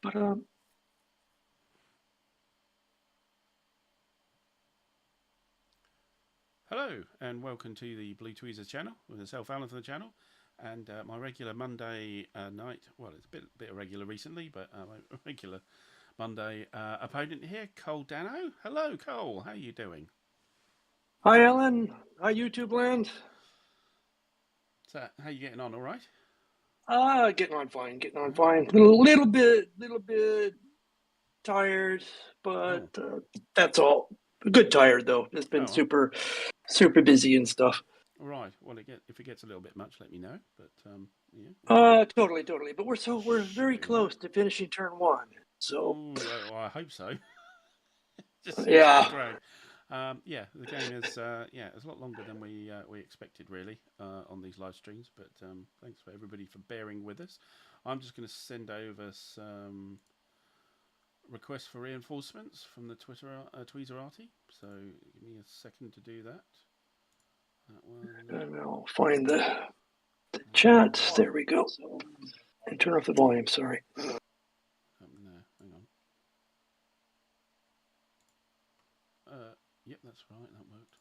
But Hello and welcome to the Blue Tweezers channel with myself, Alan, from the channel, and my regular Monday night. Well, it's a bit irregular recently, but my regular Monday opponent here, Dano. Hello, Cole. How are you doing? hi, Alan. Hi, YouTube land. So, how are you getting on? All right? Getting on fine. Getting on fine. Little bit tired, but that's all. Good tired though. It's been super busy and stuff. Right. Well, if it gets a little bit much, let me know. But yeah. Totally. But we're very close to finishing turn one. So. Well, I hope so. Just seems Yeah. to drag. Yeah, the game is it's a lot longer than we expected really on these live streams. But thanks for everybody for bearing with us. I'm just going to send over some requests for reinforcements from the Tweezerati. So give me a second to do that. That one. And I'll find the chat. There we go. And turn off the volume. Sorry. No, hang on. Yep, that's right. That worked.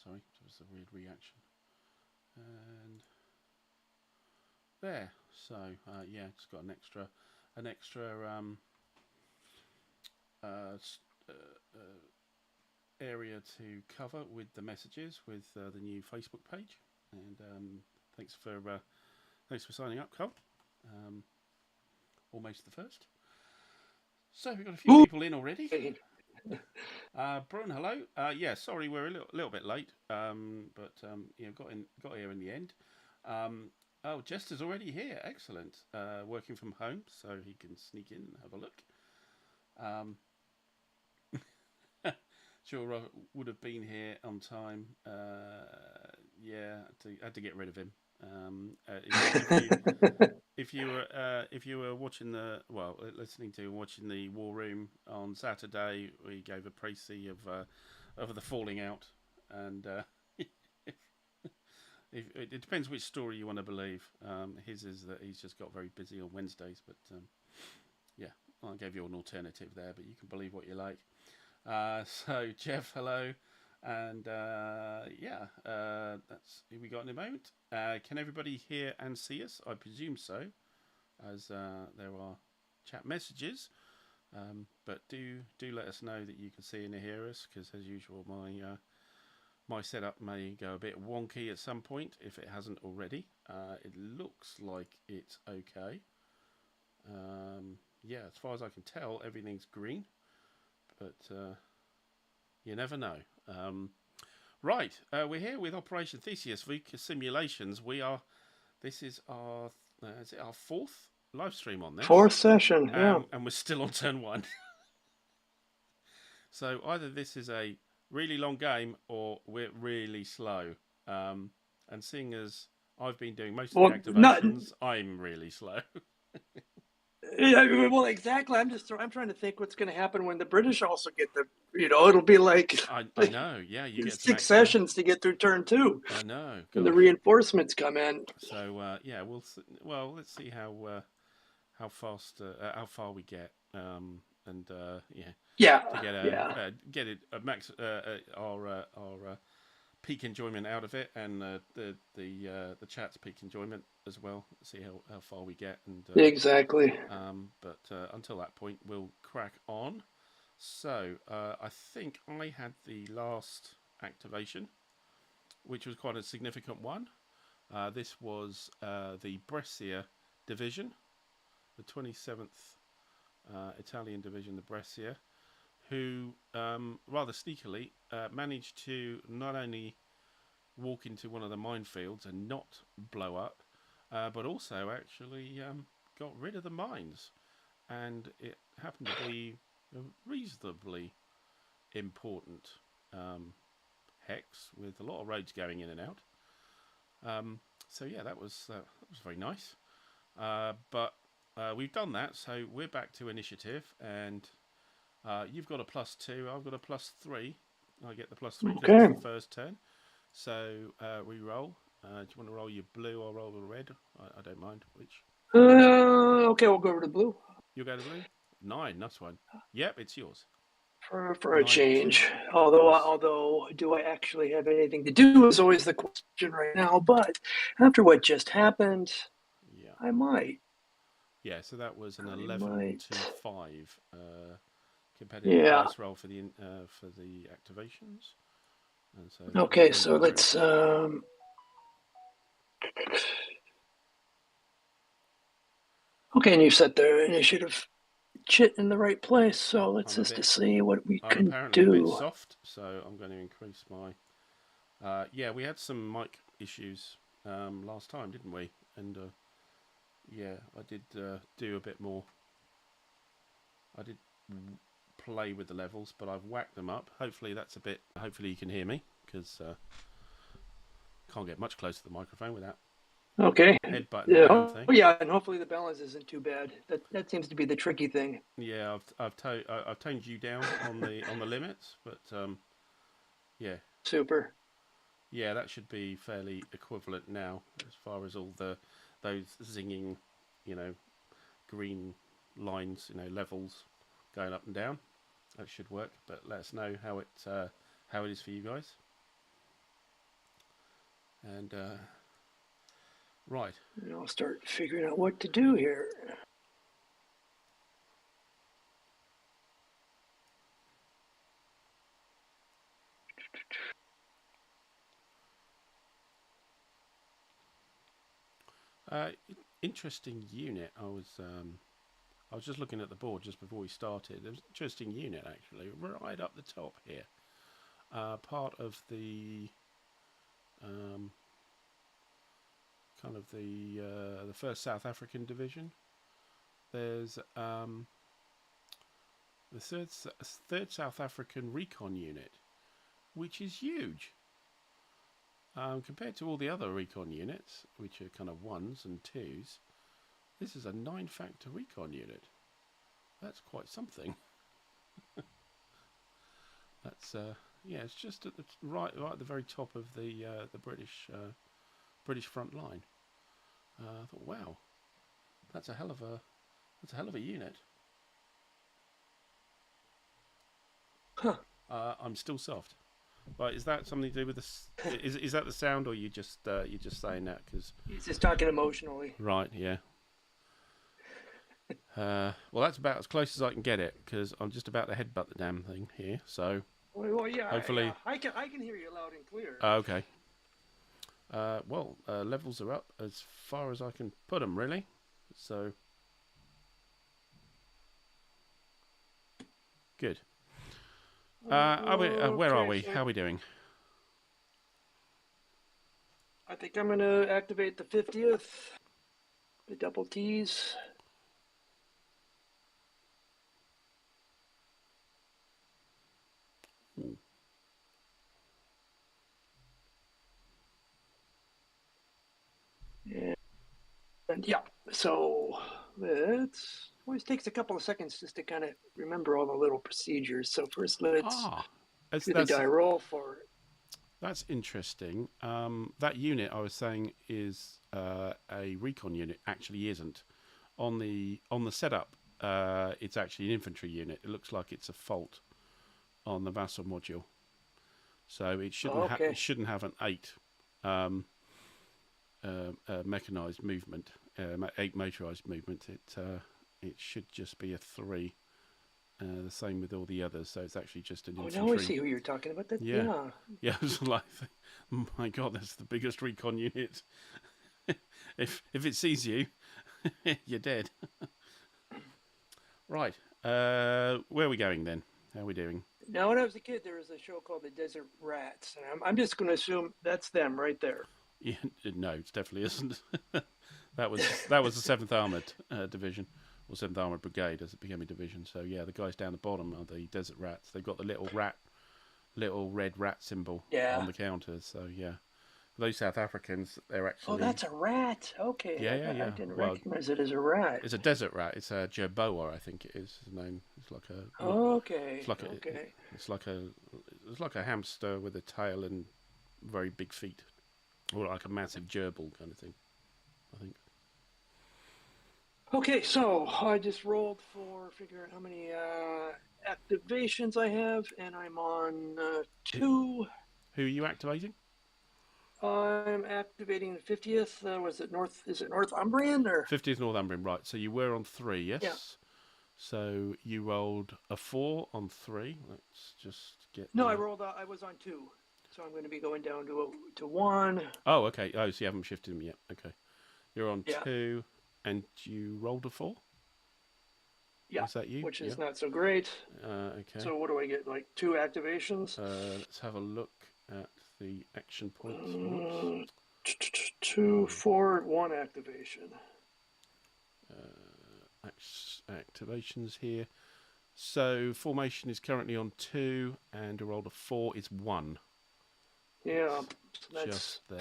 Sorry, it was a weird reaction. And there. So yeah, just got an extra area to cover with the messages with the new Facebook page. And thanks for signing up, Cole. Almost the first. So we've got a few people in already. Brun, hello. Yeah, sorry, we're a little bit late, but got here in the end. Oh, Jester's already here. Excellent. Working from home, so he can sneak in and have a look. Sure, would have been here on time. Yeah, had to get rid of him. If you were watching listening to and watching the War Room on Saturday, we gave a précis of the falling out, and it depends which story you want to believe. His is that he's just got very busy on Wednesdays, but yeah, I gave you an alternative there, but you can believe what you like. So Jeff, hello, and that's who we got in a moment. Can everybody hear and see us? I presume so, as there are chat messages. But do let us know that you can see and hear us, because as usual, my setup may go a bit wonky at some point if it hasn't already. It looks like it's okay. Yeah, as far as I can tell, everything's green. But you never know. Right, we're here with Operation Theseus VUCA simulations. This is our fourth live stream on this. Fourth session, yeah. And we're still on turn one. So either this is a really long game or we're really slow. And seeing as I've been doing most of the activations, I'm really slow. Well, exactly. I'm trying to think what's going to happen when the British also get the. It'll be like. I know. Yeah, you get 6 sessions to get through turn two. I know. And the reinforcements come in. So yeah, let's see how fast how far we get. To get it max our peak enjoyment out of it, and the chat's peak enjoyment as well. See how far we get, and exactly. But until that point, we'll crack on. So I think I had the last activation, which was quite a significant one. This was the Brescia division, the 27th Italian division, the Brescia, who rather sneakily managed to not only walk into one of the minefields and not blow up, but also actually got rid of the mines. And it happened to be a reasonably important hex with a lot of roads going in and out. So yeah, that was very nice. But we've done that, so we're back to initiative, and you've got a +2, I've got a +3. I get the +3 because it's the first turn. So re-roll. Do you want to roll your blue or roll the red? I don't mind which. Okay, we'll go over to blue. You'll go to blue? 9, nice one. Yep, it's yours. For a 9-2. change. Yes. Although, do I actually have anything to do is always the question right now. But after what just happened, Yeah. I might. Yeah, so that was an I 11 to might. 5 competitive Yeah. dice roll for the activations. And so that was Okay, against so the let's. British. Okay, and you set the initiative chit in the right place. So let's just to see what we I'm can apparently a bit do. soft, so I'm going to increase my. Yeah, we had some mic issues last time, didn't we? And yeah, I did do a bit more. I did play with the levels, but I've whacked them up. Hopefully that's a bit. Hopefully you can hear me, because can't get much closer to the microphone without Okay. headbutting the Yeah. damn thing. Oh yeah, and hopefully the balance isn't too bad. That seems to be the tricky thing. Yeah, I've toned you down on the limits, but yeah. Super. Yeah, that should be fairly equivalent now, as far as all those zinging, green lines, levels going up and down. That should work. But let us know how it is for you guys. And right, And I'll start figuring out what to do here. interesting unit. I was just looking at the board just before we started. There's an interesting unit actually, right up the top here. Part of the kind of the first South African division. There's the third South African recon unit, which is huge compared to all the other recon units, which are kind of 1s and 2s. This is a 9-factor recon unit. That's quite something. That's yeah, it's just at the right at the very top of the British front line. I thought, wow, that's a hell of a unit. Huh. I'm still soft. But is that something to do with this? Is that the sound, or you're just saying that because He's just talking emotionally. right? Yeah. Well, that's about as close as I can get it because I'm just about to headbutt the damn thing here. So Well, yeah, hopefully, yeah. I can hear you loud and clear. Okay. Well, levels are up as far as I can put them, really. So good. Where are we? How are we doing? I think I'm gonna activate the 50th. The double T's. Ooh. And yeah, so it always takes a couple of seconds just to kind of remember all the little procedures. So first, let's do the die roll for it. That's interesting. That unit I was saying is a recon unit. Actually, isn't on the setup. It's actually an infantry unit. It looks like it's a fault on the vassal module, so it shouldn't have an 8 mechanized movement, 8 motorized movement. It should just be a 3. The same with all the others, so it's actually just an infantry. Now I see who you're talking about. Yeah. I was like, my God, that's the biggest recon unit. if it sees you, you're dead. Right. Where are we going then? How are we doing? Now, when I was a kid, there was a show called The Desert Rats, and I'm just going to assume that's them right there. Yeah, no, it definitely isn't. that was the 7th Armoured Division, or 7th Armoured Brigade as it became a division. So yeah, the guys down the bottom are the Desert Rats. They've got the little red rat symbol on the counters. So yeah, those South Africans, they're actually. Oh, that's a rat. Okay. Yeah. I didn't recognize it as a rat. It's a desert rat. It's a jerboa, I think it is. His name. It's like a. Okay. It's like a hamster with a tail and very big feet, or like a massive gerbil kind of thing, I think. Okay, so I just rolled for figure out how many activations I have, and I'm on 2. Who are you activating? I'm activating the 50th. Was it North? Is it Northumbrian or 50th Northumbrian, right? So you were on 3, yeah? yes. So you rolled a 4 on 3. Let's just get No, I the. rolled. I was on 2, so I'm going to be going down to 1. Oh, okay. Oh, so you haven't shifted them yet. Okay, you're on Yeah, 2, and you rolled a 4. yeah, Was that you? which Yeah. is not so great. Okay. So what do I get? Like 2 activations? Let's have a look at the action points. Whoops. Mm, 2, 4, 1 activation. Activations here. So formation is currently on 2, and a roll of 4 is 1. Yeah, so that's Just there.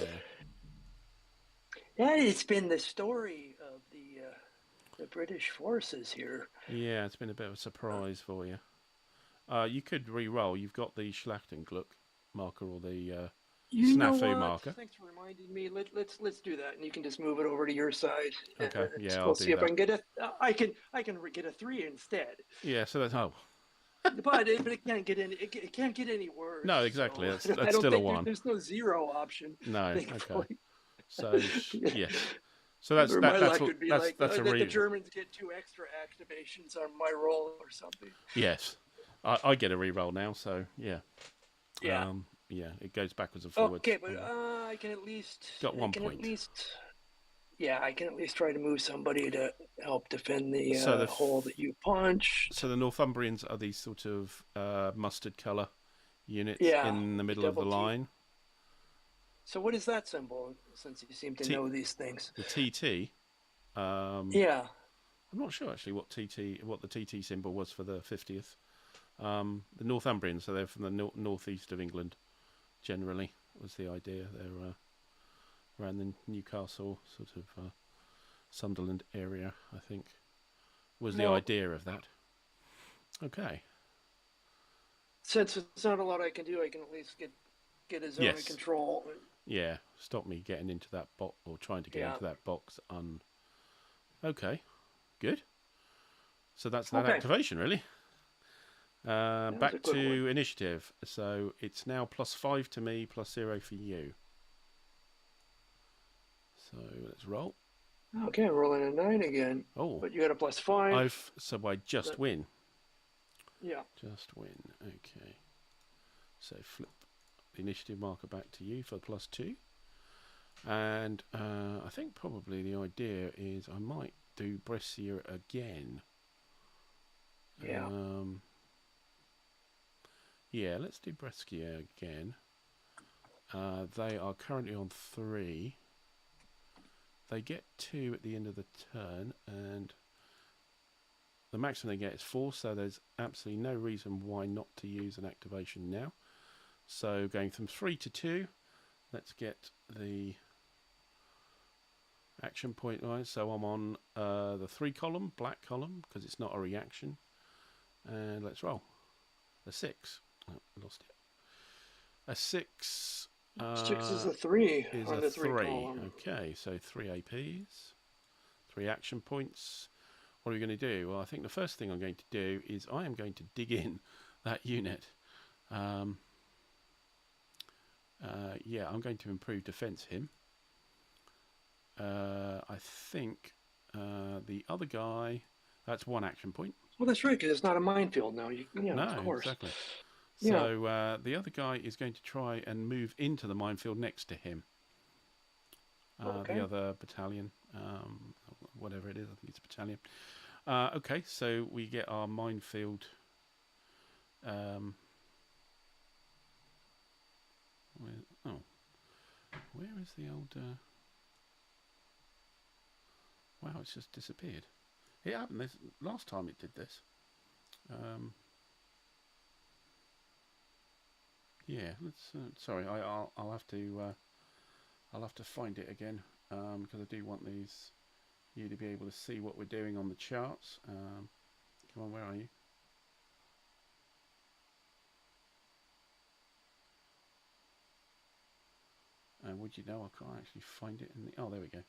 that. It's been the story of the British forces here. Yeah, it's been a bit of a surprise for you. You could re-roll. You've got the Schlachtenglück marker or the You know snafu what? marker. Thanks for reminding me. Let's do that, and you can just move it over to your side. Okay, yeah, I'll we'll do see if I that. can get a. I can get a 3 instead. Yeah, so that's But it can't get any. It can't get any worse. no, exactly. So I That's don't still a think 1. there's no 0 option. No, Thankfully. okay. So Yeah. yes, so that's Or that. my That's luck what would be that's like that's a that the re. Germans get 2 extra activations on my roll or something. Yes, I get a re-roll now. So yeah, Yeah. yeah, it goes backwards and forwards. Okay, but I can at least. Got I 1 can at point. least. Yeah, I can at least try to move somebody to help defend the So hole that you punched. so the Northumbrians are these sort of mustard colour units Yeah, in the with the middle of the double T. line. So what is that symbol? Since you seem to know these things. The TT. Yeah. I'm not sure actually what the TT symbol was for the 50th. The Northumbrians, so they're from the northeast of England. Generally, was the idea. They're around the Newcastle sort of Sunderland area, I think, was the idea of that. Okay. Since it's not a lot I can do, I can at least get a zone of control. Yeah, stop me getting into that box or trying to get into that box. Okay, good. So that's that activation, really. Back to initiative. So it's now +5 to me, +0 for you. So let's roll. Okay, rolling a 9 again. Oh, but you got a +5. So I just win. Yeah. Just win. Okay. So flip the initiative marker back to you for +2. And I think probably the idea is I might do Brescia again. Yeah. Yeah, let's do Brescia again. They are currently on 3. They get 2 at the end of the turn, and the maximum they get is 4, so there's absolutely no reason why not to use an activation now. So going from 3 to 2, let's get the action point wise. So I'm on the 3 column, black column, because it's not a reaction. And let's roll. A 6. Oh, I lost it. A 6. 6 is a 3 is on a the 3 3. column. Okay, so 3 APs, 3 action points. What are we going to do? Well, I think the first thing I'm going to do is I am going to dig in that unit. Yeah, I'm going to improve defense him. I think the other guy, that's 1 action point. Well, that's right, because it's not a minefield now. No, of course. Exactly. So the other guy is going to try and move into the minefield next to him. The other battalion, whatever it is, I think it's a battalion. Okay, so we get our minefield. Where is the old? Wow, it's just disappeared. It happened this last time it did this. Yeah, let's. Sorry, I'll have to find it again because I do want you to be able to see what we're doing on the charts. Come on, where are you? And would you know I can't actually find it in the... Oh, there we go.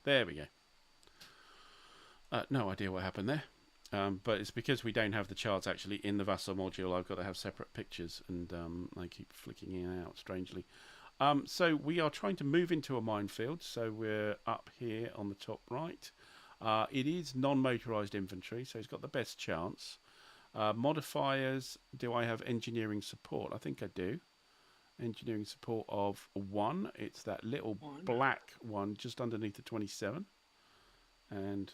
There we go. No idea what happened there. But it's because we don't have the charts actually in the VUCA module. I've got to have separate pictures, and they keep flicking in and out strangely. So we are trying to move into a minefield. So we're up here on the top right. It is non-motorised infantry, so it's got the best chance. Modifiers, do I have engineering support? I think I do. Engineering support of 1. It's that little black one just underneath the 27. And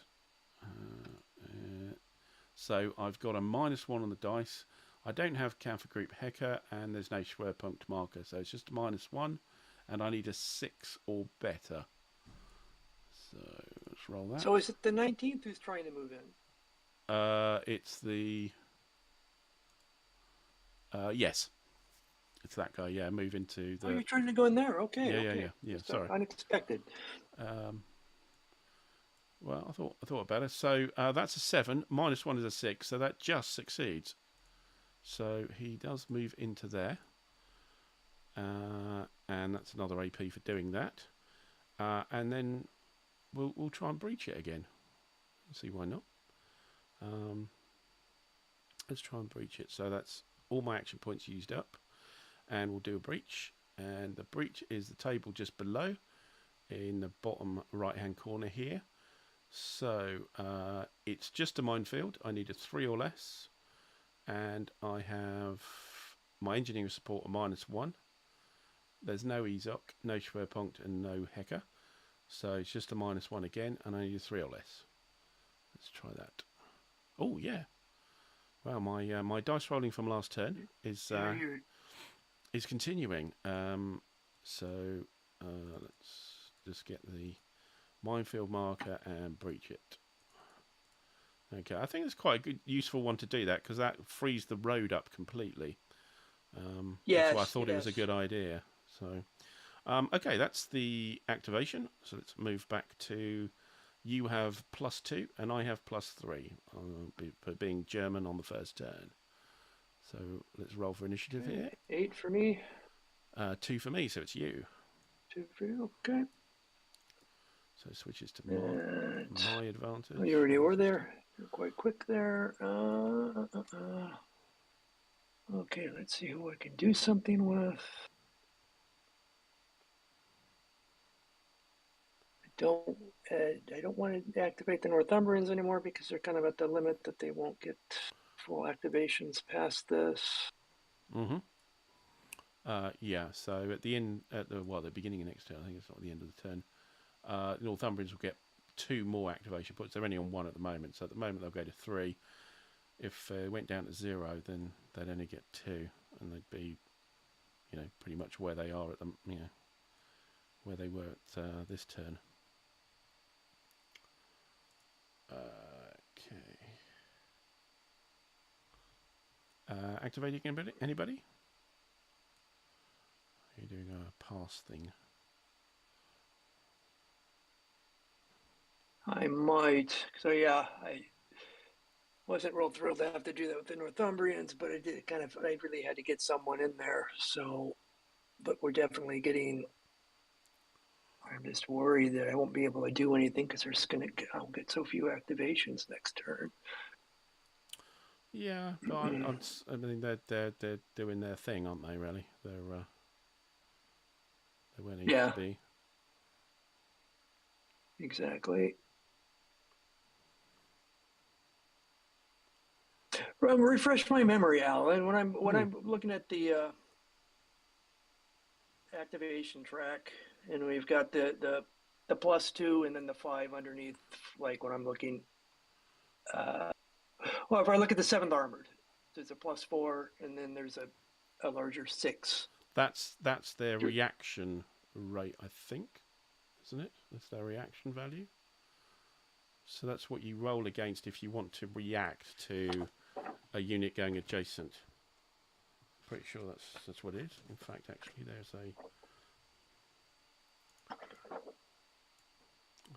so I've got a -1 on the dice. I don't have Camphor Group Hecker, and there's no Schwerpunkt marker, so it's just a -1, and I need a 6 or better. So let's roll that. So is it the 19th who's trying to move in? It's the... yes. It's that guy, yeah, move into the... Oh, you're trying to go in there? Okay. Yeah, sorry. Unexpected. Well, I thought about it. So that's a 7. -1 is a 6, so that just succeeds. So he does move into there. And that's another AP for doing that. And then we'll try and breach it again. See why not. Let's try and breach it. So that's all my action points used up. And we'll do a breach. And the breach is the table just below in the bottom right hand corner here. So it's just a minefield. I need a 3 or less. And I have my engineering support a -1. There's no EZOC, no Schwerpunkt, and no Hecker. So it's just a -1 again, and I need a 3 or less. Let's try that. Oh, yeah. Well, my dice rolling from last turn is continuing. So let's just get the minefield marker and breach it. Okay, I think it's quite a good, useful one to do that, because that frees the road up completely. That's why I thought it was a good idea. So, okay, that's the activation. So let's move back to, you have +2 and I have +3, being German on the first turn. So let's roll for initiative here. 8 for me. 2 for me, so it's you. 2 for you, okay. So it switches to my advantage. Oh, you already were there. You're quite quick there. Okay, let's see who I can do something with. I don't want to activate the Northumbrians anymore, because they're kind of at the limit that they won't get full activations past this. Yeah, so at the end, the beginning of next turn, I think it's not the end of the turn, Northumbrians will get 2 more activation points. They're only on 1 at the moment, so at the moment they'll go to 3. If they went down to 0, then they'd only get 2, and they'd be, pretty much where they are at the, where they were at this turn. Okay. Activating anybody? Are you doing a pass thing? I might. So yeah, I wasn't real thrilled to have to do that with the Northumbrians, but I really had to get someone in there. So, but we're definitely getting. I'm just worried that I won't be able to do anything, because I'll get so few activations next turn. Yeah, but I mean they're doing their thing, aren't they? Really, they're where they need to be. Exactly. Refresh my memory, Alan. When I'm looking at the activation track, and we've got the +2 and then the 5 underneath, like when I'm looking. Well, if I look at the 7th armored, there's a +4, and then there's a larger 6. That's their reaction rate, I think, isn't it? That's their reaction value. So that's what you roll against if you want to react to a unit going adjacent. Pretty sure that's what it is. In fact, actually, there's a.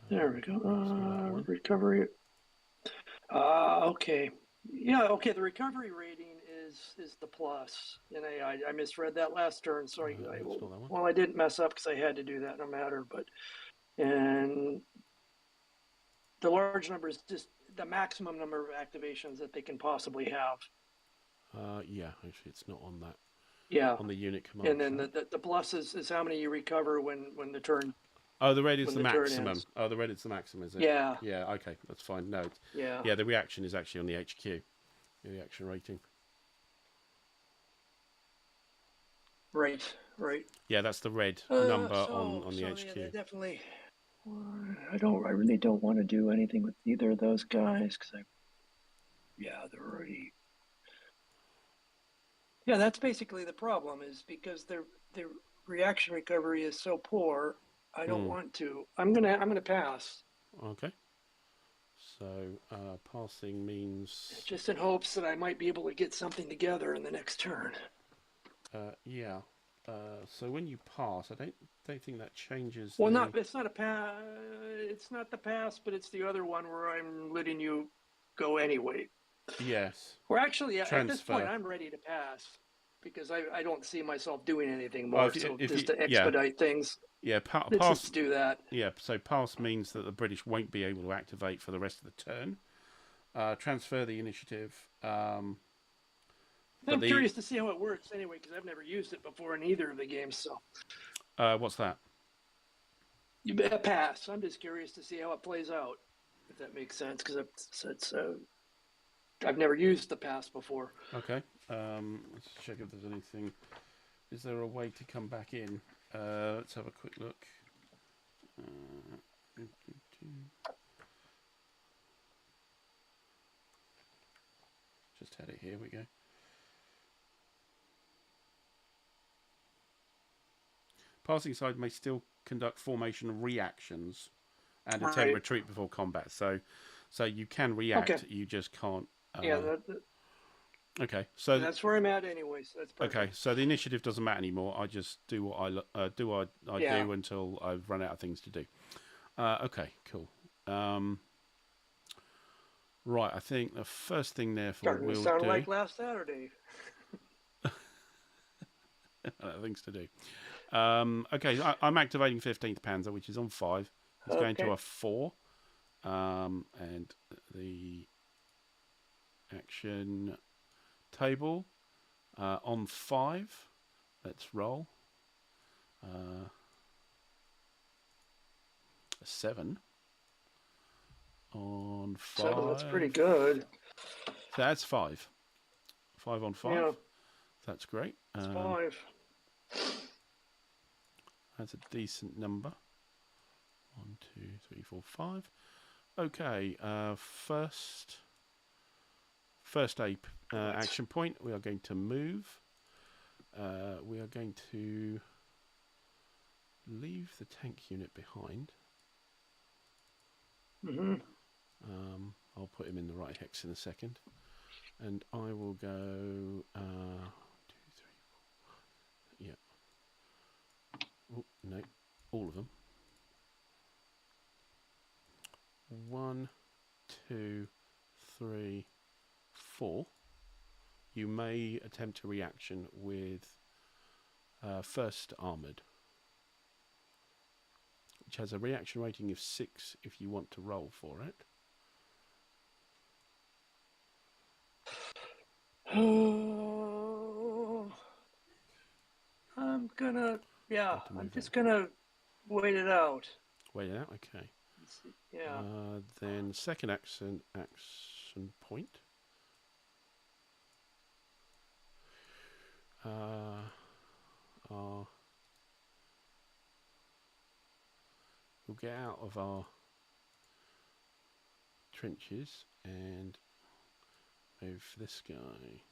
There we go. Recovery. Okay. Yeah. Okay. The recovery rating is the plus, and I misread that last turn. So I didn't mess up, because I had to do that no matter. But and The large number is just the maximum number of activations that they can possibly have. Yeah, actually, it's not on that Yeah. on the unit command. And then the plus is how many you recover when the turn Oh, the red is the turn maximum. ends. Oh, the red is the maximum, is it? Yeah. Yeah. Okay, that's fine. No. Yeah. Yeah, the reaction is actually on the HQ. The reaction rating. Right. Right. Yeah, that's the red number on the so HQ. yeah, definitely. I really don't want to do anything with either of those guys because they're already. Yeah, that's basically the problem. Is because their reaction recovery is so poor. I don't want to. I'm gonna pass. Okay. So passing means Just in hopes that I might be able to get something together in the next turn. yeah. So when you pass, I don't think that changes. Well, it's not a pass. It's not the pass, but it's the other one where I'm letting you go anyway. Yes. Or actually, Transfer. at this point, I'm ready to pass because I don't see myself doing anything more. To expedite things. Yeah, pass. Let's do that. Yeah, so pass means that the British won't be able to activate for the rest of the turn. Transfer the initiative. I'm curious to see how it works anyway, because I've never used it before in either of the games. So, what's that? You bet pass. I'm just curious to see how it plays out, if that makes sense, because I've never used the pass before. Okay. Let's check if there's anything. Is there a way to come back in? Let's have a quick look. Just had it here. We go. Passing side may still conduct formation reactions and attempt retreat before combat. So you can react. Okay. You just can't. Okay, so that's where I'm at anyway. So that's perfect. Okay, so the initiative doesn't matter anymore. I just do what I do until I've run out of things to do. Okay, cool. Right, I think the first thing therefore we'll sound like last Saturday. Things to do. Okay, I'm activating 15th Panzer, which is on 5. It's going to a 4, and the action table on 5. Let's roll. A 7 on 5. 7, that's pretty good. So that's 5. 5 on 5. Yeah. That's great. That's 5. That's a decent number. 1, 2, 3, 4, 5. Okay. First action point. We are going to move. We are going to leave the tank unit behind. I'll put him in the right hex in a second, and I will go 2, 3, 4. Yeah. Oh no, all of them. 1, 2, 3, 4. You may attempt a reaction with first armoured, which has a reaction rating of 6 if you want to roll for it. I'm just gonna wait it out. Wait it out, okay. Yeah. Then second action point. We'll get out of our trenches and move this guy.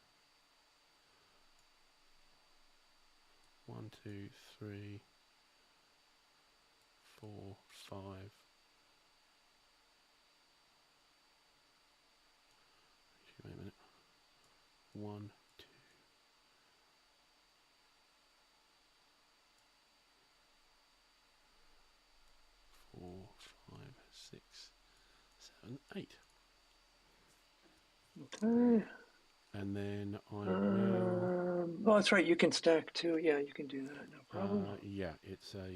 1, 2, 3, 4, 5. Wait a minute. 1, 2. 4, 5, 6, 7, 8. Okay. And then I will. Oh, that's right. You can stack too. Yeah, you can do that. No problem. Yeah, it's a.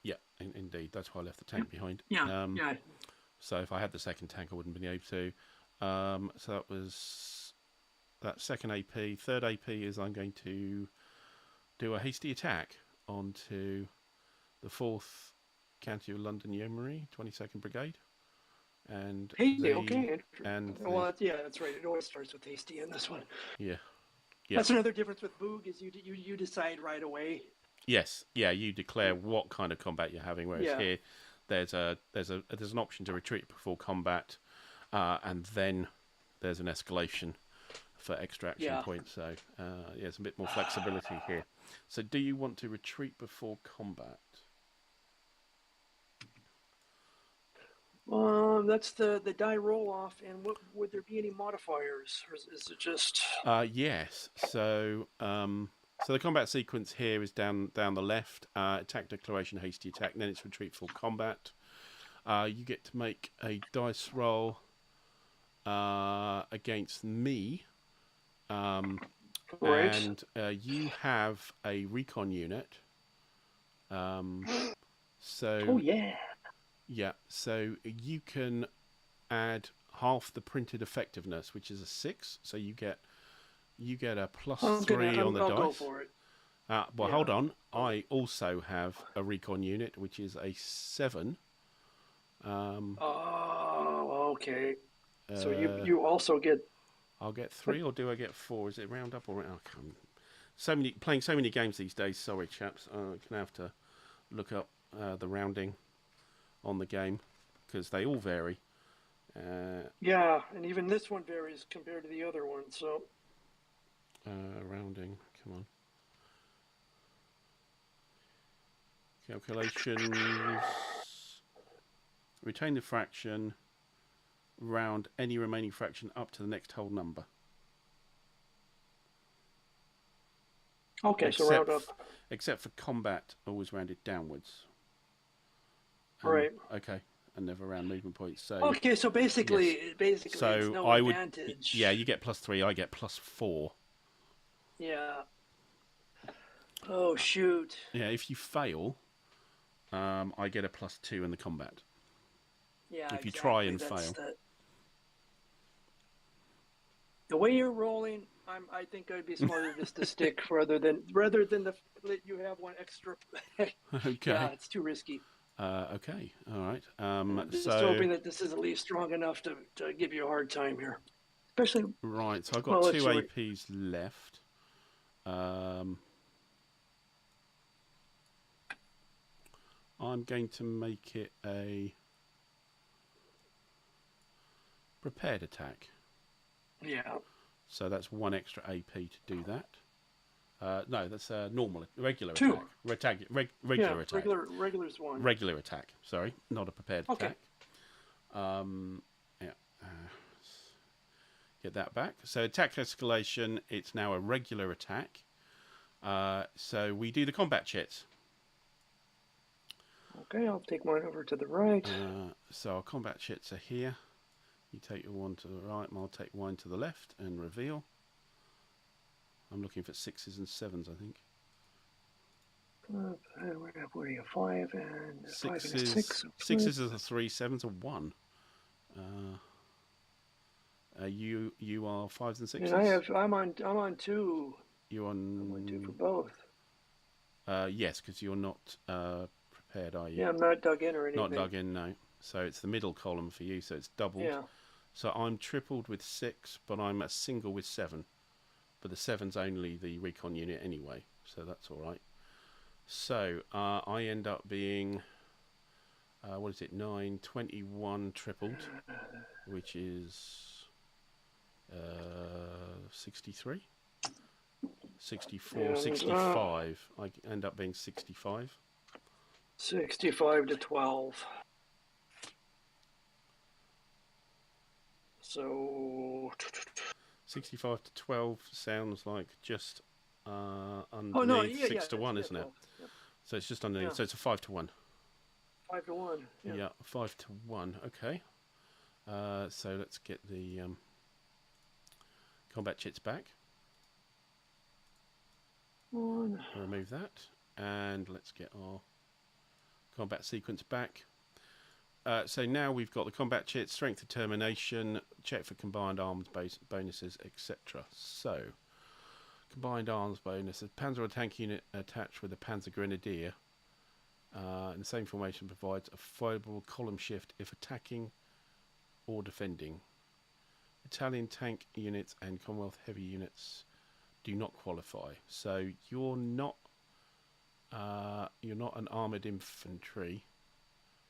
Yeah, Indeed, that's why I left the tank behind. Yeah, yeah. So if I had the second tank, I wouldn't have been able to. So that was that second AP. Third AP is I'm going to do a hasty attack onto the 4th County of London Yeomanry, 22nd Brigade, and Hasty, the okay. and the Well, yeah, that's right. It always starts with hasty in this one. yeah. That's another difference with Boog is you decide right away. Yes, yeah. You declare what kind of combat you're having, whereas Yeah. here there's an option to retreat before combat, and then there's an escalation for extra action points. So yeah, it's a bit more flexibility here. So do you want to retreat before combat? That's the die roll off, and what would there be any modifiers, or is it just? Yes. So so the combat sequence here is down the left. Attack declaration, hasty attack. Then it's retreat before combat. You get to make a dice roll against me. Right. And you have a recon unit. So Oh yeah. yeah, so you can add half the printed effectiveness, which is a 6. So you get a +3 on the I'll dice. go for it. Well, Yeah. hold on. I also have a recon unit, which is a 7. Oh, okay. So you also get. I'll get 3, or do I get 4? Is it round up or round? Oh, playing so many games these days. Sorry, chaps. I'm gonna have to look up the rounding on the game because they all vary. Yeah, and even this one varies compared to the other one. So Rounding. Come on. Calculations. Retain the fraction. Round any remaining fraction up to the next whole number. okay, so round up. Except for combat, always rounded downwards. Right. Okay, and never round movement points. So Okay, so basically, yes. basically, So it's no I would. advantage. Yeah, you get +3. I get +4. Yeah. Oh shoot. Yeah, if you fail, I get a +2 in the combat. Yeah. If you exactly. try and fail. The way you're rolling, I think I'd be smarter just to stick rather than let you have one extra. Okay. Yeah, it's too risky. Okay. All right. Just so hoping that this is at least strong enough to give you a hard time here, especially. right. So I've got 2 APs left. I'm going to make it a prepared attack. Yeah. So that's 1 extra AP to do that. No, that's a regular 2. attack. Regular attack. Regular's 1. Regular attack. Sorry, not a prepared attack. Yeah. Get that back. So attack escalation. It's now a regular attack. So we do the combat chits. Okay, I'll take mine over to the right. So our combat chits are here. You take your one to the right, and I'll take one to the left and reveal. I'm looking for 6s and 7s, I think. What are you, 5 and 5 and 6? 6s is a 3, 7s are 1. You are 5s and 6s. And I'm on 2. You on? I'm on 2 for both. Yes, because you're not prepared, are you? Yeah, I'm not dug in or anything. Not dug in, no. So it's the middle column for you, so it's doubled. Yeah. So I'm tripled with 6, but I'm a single with 7. But the 7's only the recon unit anyway, so that's all right. So I end up being, what is it, 9, 21 tripled, which is 63? 64, Yeah, 65. I end up being 65. 65 to 12. So 65 to 12 sounds like just underneath 6 to 1, isn't it? Yep. So it's just underneath. Yeah. So it's a 5 to 1. 5 to 1. Yeah, 5 to 1. Okay. So let's get the combat chits back. Remove that, and let's get our combat sequence back. So now we've got the combat chit, strength determination, check for combined arms bonuses, etc. So, combined arms bonuses, Panzer or tank unit attached with a Panzer Grenadier in the same formation provides a favourable column shift if attacking or defending. Italian tank units and Commonwealth heavy units do not qualify. So you're not an armoured infantry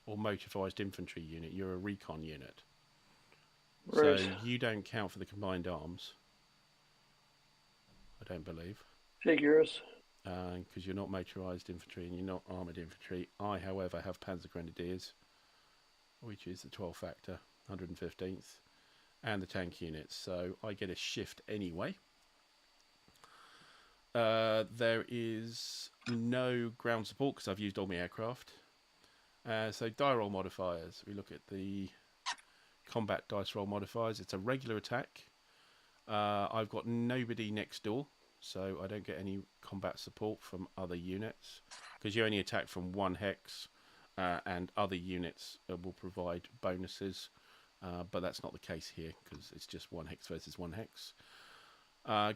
or motorised infantry unit. You're a recon unit. Right. So you don't count for the combined arms. I don't believe. Figures. Because you're not motorised infantry and you're not armoured infantry. I, however, have Panzer Grenadiers, which is the 12 factor, 115th, and the tank units. So I get a shift anyway. There is no ground support because I've used all my aircraft. So die roll modifiers. We look at the combat dice roll modifiers. It's a regular attack. I've got nobody next door, so I don't get any combat support from other units because you only attack from one hex, and other units will provide bonuses, but that's not the case here because it's just one hex versus one hex.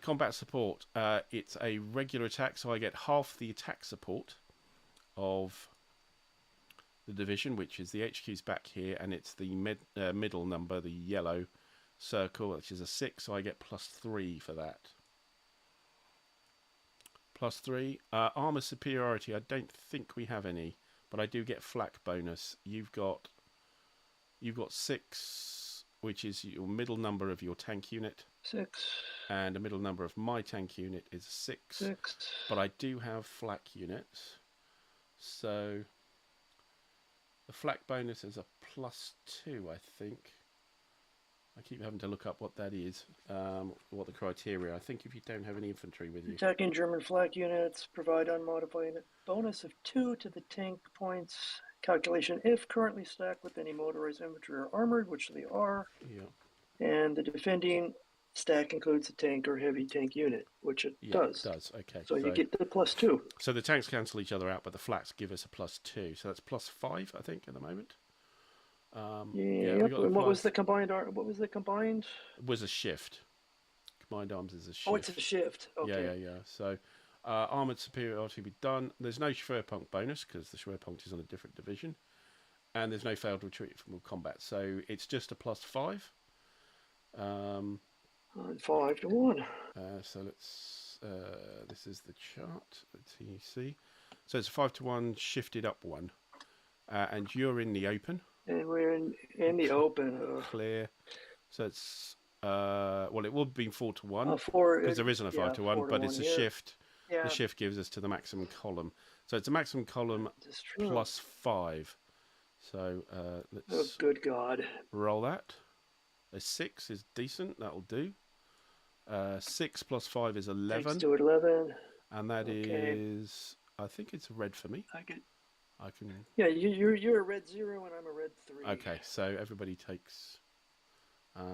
Combat support. It's a regular attack, so I get half the attack support of the division, which is the HQ's back here, and it's the middle number, the yellow circle, which is a 6, so I get +3 for that. +3. Armour superiority, I don't think we have any, but I do get flak bonus. You've got 6, which is your middle number of your tank unit. 6. And the middle number of my tank unit is 6. 6. But I do have flak units, so the flak bonus is a +2, I think. I keep having to look up what that is, what the criteria. I think if you don't have any infantry with you. Attacking German flak units provide unmodified bonus of 2 to the tank points calculation if currently stacked with any motorized infantry or armored, which they are. Yeah. And the defending stack includes a tank or heavy tank unit, which it does. It does, okay. So you get the +2. So the tanks cancel each other out, but the flaks give us a +2. So that's +5, I think, at the moment. What was the combined? What was the combined? It was a shift. Combined arms is a shift. Oh, it's a shift. Okay. Yeah. So armoured superiority will be done. There's no Schwerpunkt bonus because the Schwerpunkt is on a different division. And there's no failed retreat from combat. So it's just a +5. 5 to 1. So let's. This is the chart. Let's see. So it's a 5 to 1, shifted up 1. And you're in the open. And we're in the open. Clear. So it's well, it would have been 4 to 1 4 because there isn't a 5 to 1, but it's a shift. Yeah. The shift gives us to the maximum column. So it's a maximum column +5. So let's. Oh, good God! Roll that. A 6 is decent. That'll do. 6 + 5 is 11. Takes to 11. And that is, I think it's red for me. I can. Yeah, you're a red 0 and I'm a red 3. Okay, so everybody takes.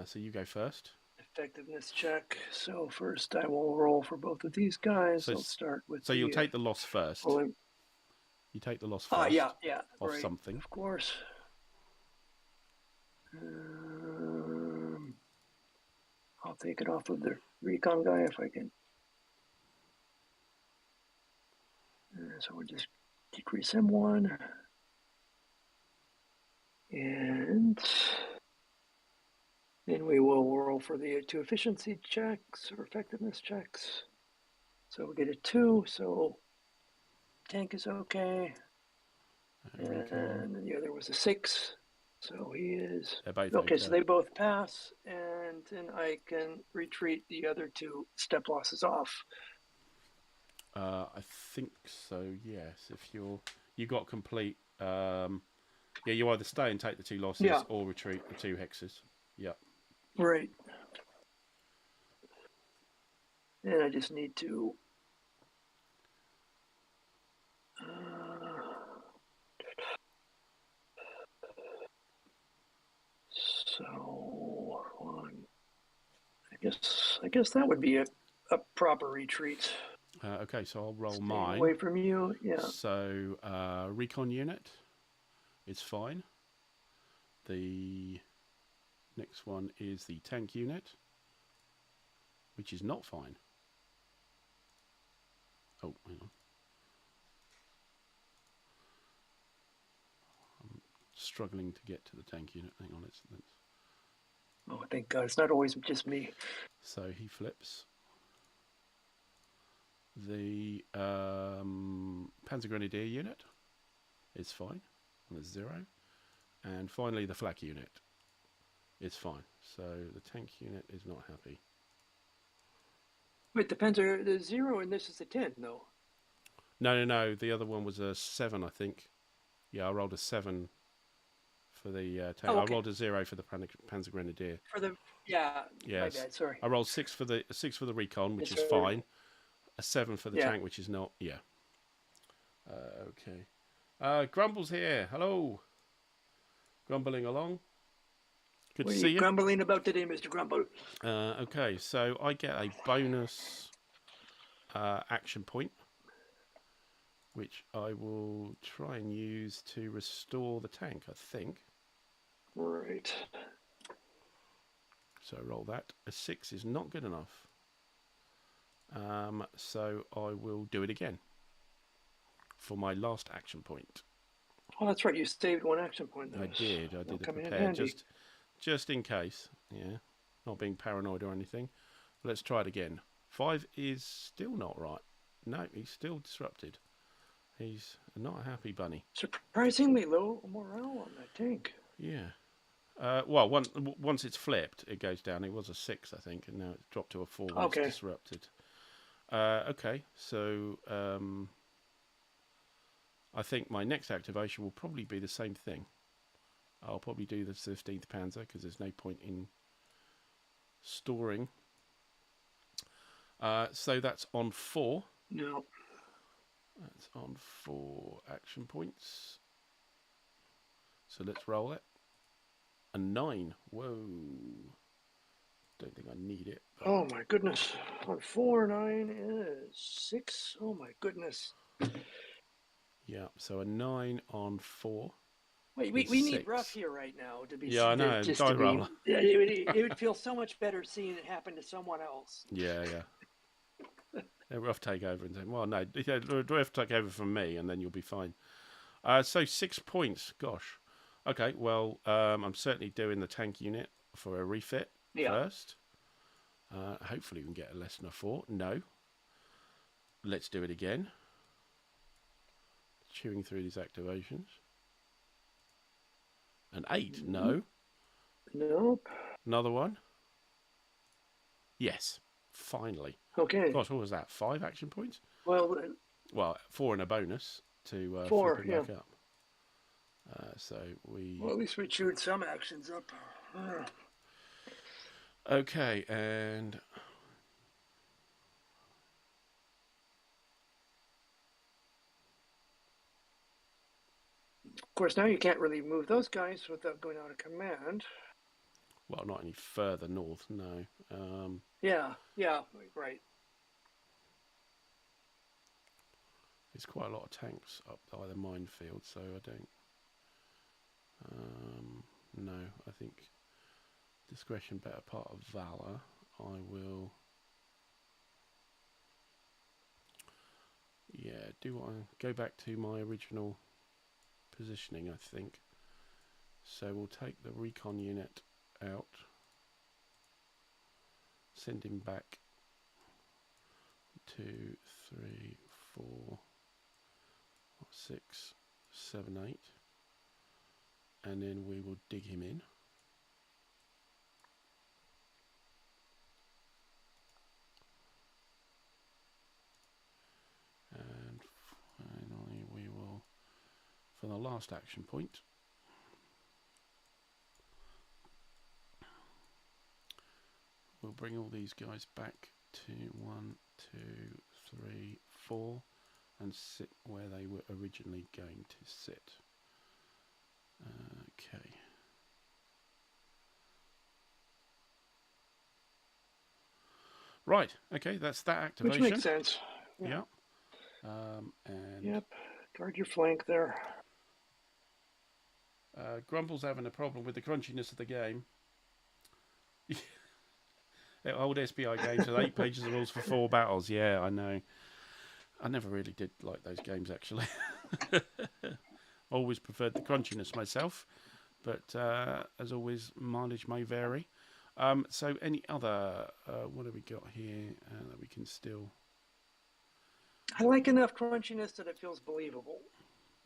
So you go first. Effectiveness check. So first I will roll for both of these guys. So, I'll start with. So you'll take the loss first. You take the loss first. Oh yeah. Of right, something. Of course. I'll take it off of the recon guy if I can. So we'll just decrease him 1. And then we will roll for the 2 efficiency checks or effectiveness checks. So we get a 2, so tank is okay. And the other was a 6. So he is okay. So they both pass, and then I can retreat the other 2 step losses off. I think so. Yes, if you got complete. You either stay and take the 2 losses, or retreat the 2 hexes. Yeah. Right. And I just need to. So I guess that would be a proper retreat. Okay, so I'll roll Stay mine. away from you, yeah. So recon unit. It's fine. The next one is the tank unit, which is not fine. Oh, hang on. I'm struggling to get to the tank unit. Hang on, let's... Oh, thank God, it's not always just me. So he flips. The Panzer Grenadier unit is fine, and there's 0. And finally, the flak unit is fine. So the tank unit is not happy. Wait, the Panzer, the 0 and this is the 10, though. No. The other one was a 7, I think. Yeah, I rolled a 7 for the tank. Oh, okay. I rolled a 0 for the Panzer Grenadier. For the yes. My bad. Sorry. I rolled 6 for the recon, which Yes, is sir. fine. A 7 for the tank, which is not. Yeah. Okay. Grumble's here. Hello. Grumbling along. Good What to are see you you. grumbling about today, Mr. Grumble? Okay, so I get a bonus action point, which I will try and use to restore the tank, I think. Right. So roll that. A 6 is not good enough. So I will do it again for my last action point. Oh, that's right. You saved 1 action point. I did a in prepare handy. just in case. Yeah, not being paranoid or anything. But let's try it again. 5 is still not right. No, he's still disrupted. He's not a happy bunny. Surprisingly low morale on that tank. Yeah. Well, once it's flipped, it goes down. It was a 6, I think, and now it's dropped to a 4 when it's disrupted. Okay, so I think my next activation will probably be the same thing. I'll probably do the 15th Panzer because there's no point in storing. So that's on 4. No. That's on 4 action points. So let's roll it. A 9. Whoa. Don't think I need it. Oh my goodness. On 4, 9 is 6. Oh my goodness. Yeah, so a 9 on 4. Wait, we need rough here right now to be. Yeah, I know. Just to be, it would feel so much better seeing it happen to someone else. Yeah. Rough take over and then, well, no, rough take over from me, and then you'll be fine. So 6 points. Gosh. Okay. Well, I'm certainly doing the tank unit for a refit first. Hopefully, we can get a less than a 4. No. Let's do it again. Chewing through these activations. An 8. No. Nope. Another one. Yes. Finally. Okay. Gosh, what was that? 5 action points? Well, 4 and a bonus to 4, flip it back up. So we. Well, at least we chewed some actions up. Okay, and of course, now you can't really move those guys without going out of command. Well, not any further north, no. Yeah, right. There's quite a lot of tanks up by the minefield, so I don't. No, I think discretion better part of valor. I will. Yeah, do I go back to my original positioning? I think. So we'll take the recon unit out. Send him back. 2, 3, 4, 6, 7, 8. And then we will dig him in. And finally we will, for the last action point, we'll bring all these guys back to 1, 2, 3, 4 and sit where they were originally going to sit. Okay. Right. Okay, that's that activation. Which makes sense. Yeah. And yep. Guard your flank there. Grumble's having a problem with the crunchiness of the game. Old SPI games with 8 pages of rules for 4 battles. Yeah, I know. I never really did like those games, actually. Always preferred the crunchiness myself. But as always, mileage may vary. So any other... what have we got here that we can still... I like enough crunchiness that it feels believable,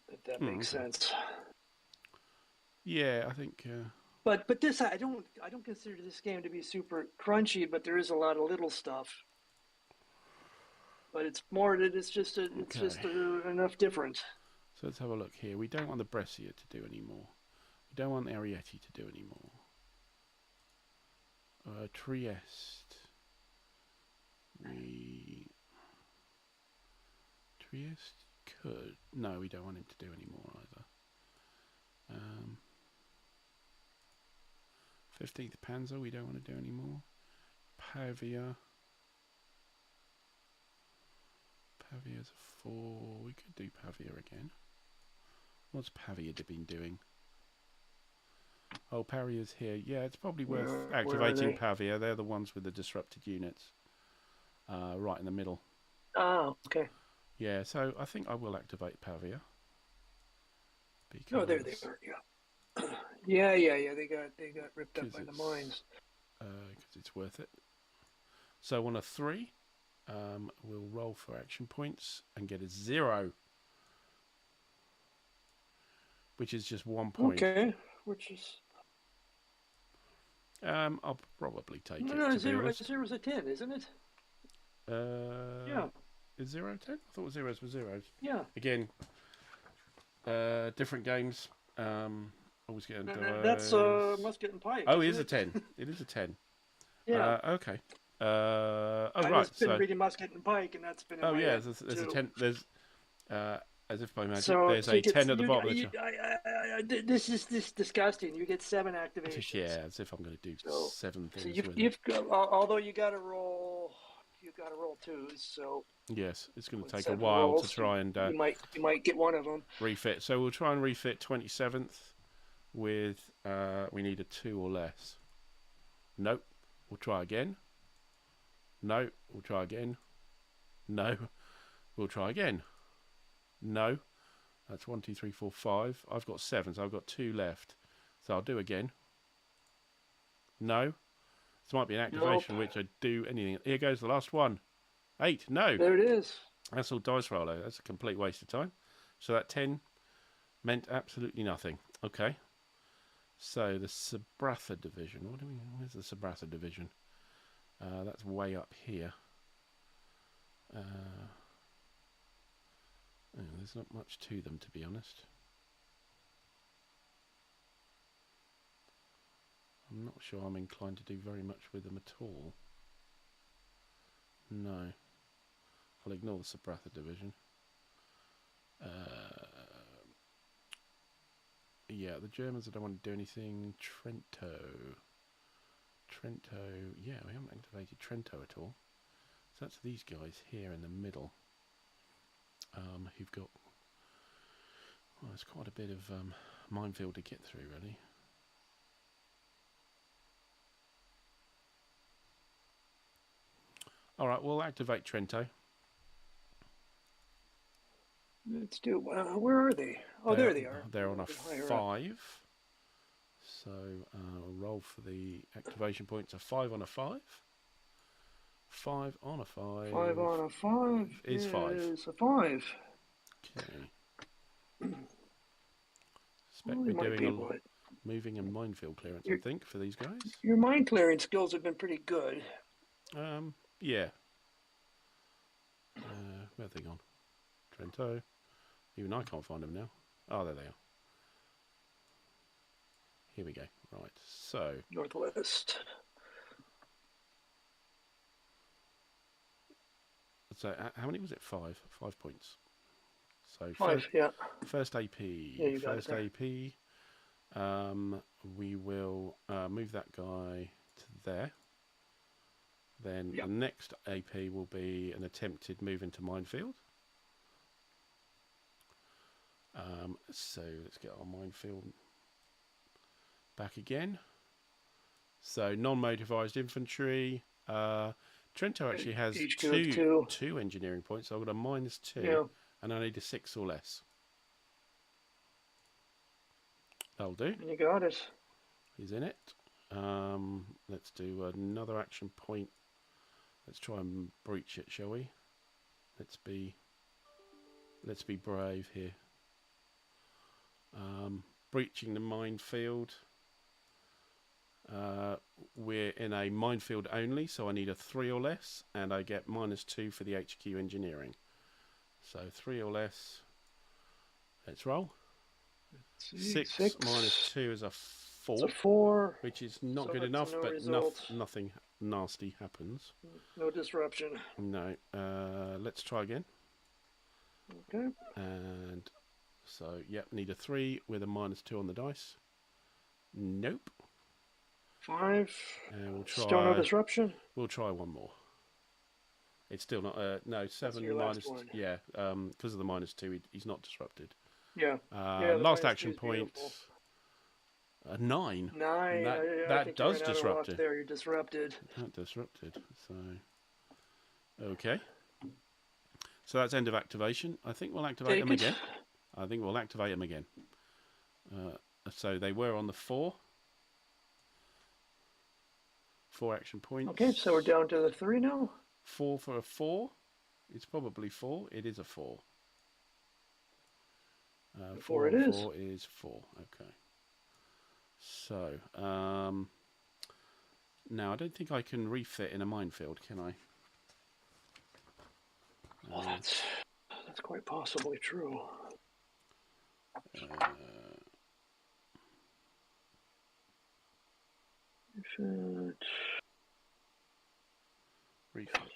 if that makes Okay. sense. Yeah, I think... But this, I don't consider this game to be super crunchy, but there is a lot of little stuff. But it's more that it's just enough different. So let's have a look here. We don't want the Brescia to do anymore. We don't want Arietti to do anymore. Trieste. Trieste could. No, we don't want him to do anymore either. 15th Panzer, we don't want to do anymore. Pavia. Pavia's a 4. We could do Pavia again. What's Pavia been doing? Oh, Pavia's here. Yeah, it's probably worth activating Pavia. They're the ones with the disrupted units. Right in the middle. Oh, okay. Yeah, so I think I will activate Pavia. Oh, there they are. Yeah. Yeah. They got ripped up by the mines. Because it's worth it. So on a 3, we'll roll for action points and get a 0, which is just 1 point. Okay, which is. I'll probably take it. No, 0's a 10, isn't it? Yeah. Is 0 10? I thought 0s were 0s. Yeah. Again, different games. Always getting. That's Musket and Pike. Oh, it is a 10. It is a 10. Yeah. Okay. I've been reading Musket and Pike, and that's been. In my head there's a 10. There's as if by magic, so there's a 10 at the bottom of the chart. This is disgusting. You get 7 activations. Yeah, as if I'm going to do 7 things. So you've got, although you got to roll 2s. So yes, it's going to take a while rolls, to try and you might get one of them refit. So we'll try and refit 27th with we need a 2 or less. Nope. We'll try again. No. We'll try again. No. We'll try again. No. That's 1, 2, 3, 4, 5. I've got 7, so I've got 2 left. So I'll do again. No. This might be an activation which I do anything. Here goes the last one. 8. No. There it is. That's all dice roller. That's a complete waste of time. So that 10 meant absolutely nothing. Okay. So the Sabratha division. Where's the Sabratha division? That's way up here. There's not much to them, to be honest. I'm not sure I'm inclined to do very much with them at all. No. I'll ignore the Sabratha division. Yeah, the Germans, I don't want to do anything. Trento, yeah, we haven't activated Trento at all. So that's these guys here in the middle. Who've got, well, there's quite a bit of minefield to get through, really. All right, we'll activate Trento. Let's do. Where are they? Oh, there they are. They're on a 5. So roll for the activation points. A 5 on a 5. 5 on a 5. 5 on a 5 is 5. Is a 5. Okay. Suspect we're doing a moving and minefield clearance, I think, for these guys. Your mine clearing skills have been pretty good. Yeah. Where have they gone? Trento. Even I can't find them now. Oh, there they are. Here we go. Right, so... Northwest. So, how many was it? 5. 5 points. So 5, yeah. First AP. Yeah, first AP. We will move that guy to there. Then the next AP will be an attempted move into minefield. So let's get our minefield Back again. So non-motorized infantry. Trento actually has HQ of 2. two engineering points. So I've got a -2, Yeah. and I need a 6 or less. That'll do. And you got it. He's in it. Let's do another action point. Let's try and breach it, shall we? Let's be brave here. Breaching the minefield. We're in a minefield only, so I need a 3 or less, and I get -2 for the HQ engineering. So 3 or less. Let's roll. 6 -2 is a 4. It's a 4. Which is not So good that's enough, no but result. nothing nasty happens. No disruption. No. Let's try again. Okay. And so, yep, need a 3 with a -2 on the dice. Nope. 5. And we'll try. Still no disruption. We'll try one more. It's still not. No, 7 your last minus. one. Yeah. Because of the -2, he's not disrupted. Yeah. Last action point. Beautiful. A 9. 9. That does disrupt it. There, you're disrupted. That disrupted. So, okay. So that's end of activation. I think we'll activate them again. I think we'll activate them again. So they were on the 4. 4 action points. Okay, so we're down to the 3 now. 4 for a 4. It's probably 4. It is a 4. 4 it is. 4 is 4. Okay. So, now I don't think I can refit in a minefield, can I? Well, that's quite possibly true. Refit.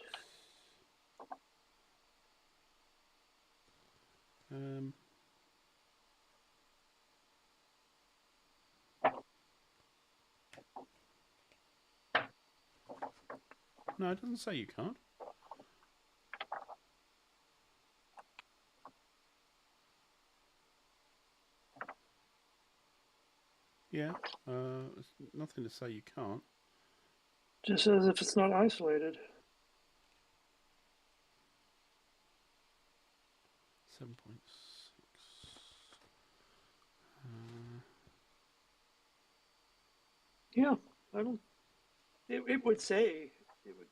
No, it doesn't say you can't. Yeah, there's nothing to say you can't. Just says if it's not isolated. 7.6. Yeah, I don't. It would say it would.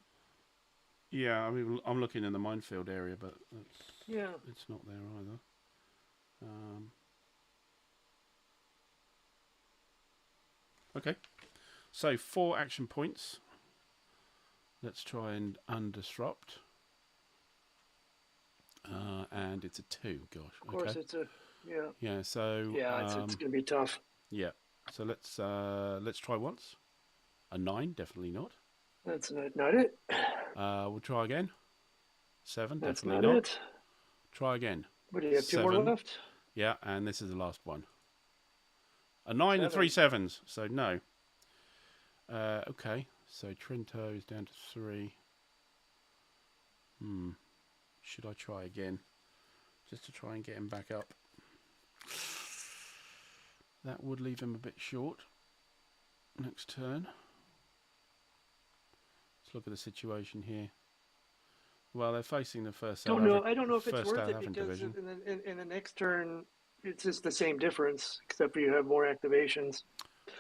Yeah, I mean, I'm looking in the minefield area, but Yeah, it's not there either. Okay, so 4 action points. Let's try and undisrupt. And it's a 2. Gosh. of course it's a yeah. Yeah. So Yeah, it's gonna be tough. yeah. So let's try once. A 9, definitely not. That's not it. We'll try again. 7, That's definitely not not. it. Try again. What do you have? 2 more 7. left. Yeah, and this is the last one. A 9 and 7. 3 sevens. So no. Okay. So Trento is down to 3. Should I try again? Just to try and get him back up. That would leave him a bit short. Next turn. Let's look at the situation here. Well, they're facing the first. I don't know if it's worth it because in the next turn it's just the same difference, except for you have more activations.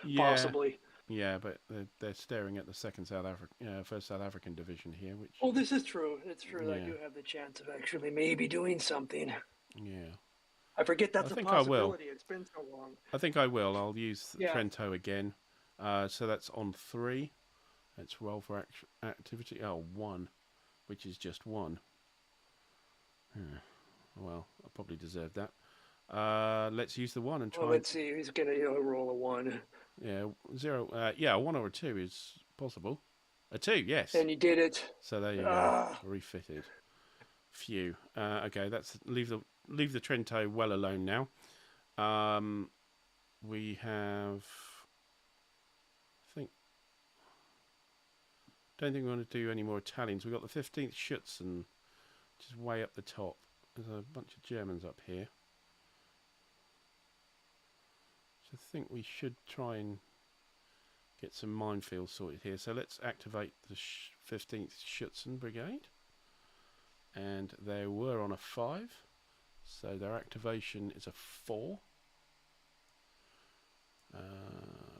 Yeah, possibly. Yeah, but they're staring at the first South African division here, which. Oh, this is true. It's true that you have the chance of actually maybe doing something. Yeah. I forget that's a possibility. I will. It's been so long. I think I will. I'll use Trento again. So that's on 3. Let's roll for activity. Oh, 1, which is just 1. Well, I probably deserve that. Let's use the 1 and try. Well, let's see. He's going to roll a 1. Yeah, 0. A 1 or a 2 is possible. A 2, yes. And you did it. So there you go. Refitted. Phew. Okay, that's leave the Trento well alone now. We have. Don't think we want to do any more Italians. We've got the 15th Schutzen, which is way up the top. There's a bunch of Germans up here. So I think we should try and get some minefields sorted here. So let's activate the 15th Schutzen Brigade. And they were on a 5. So their activation is a 4.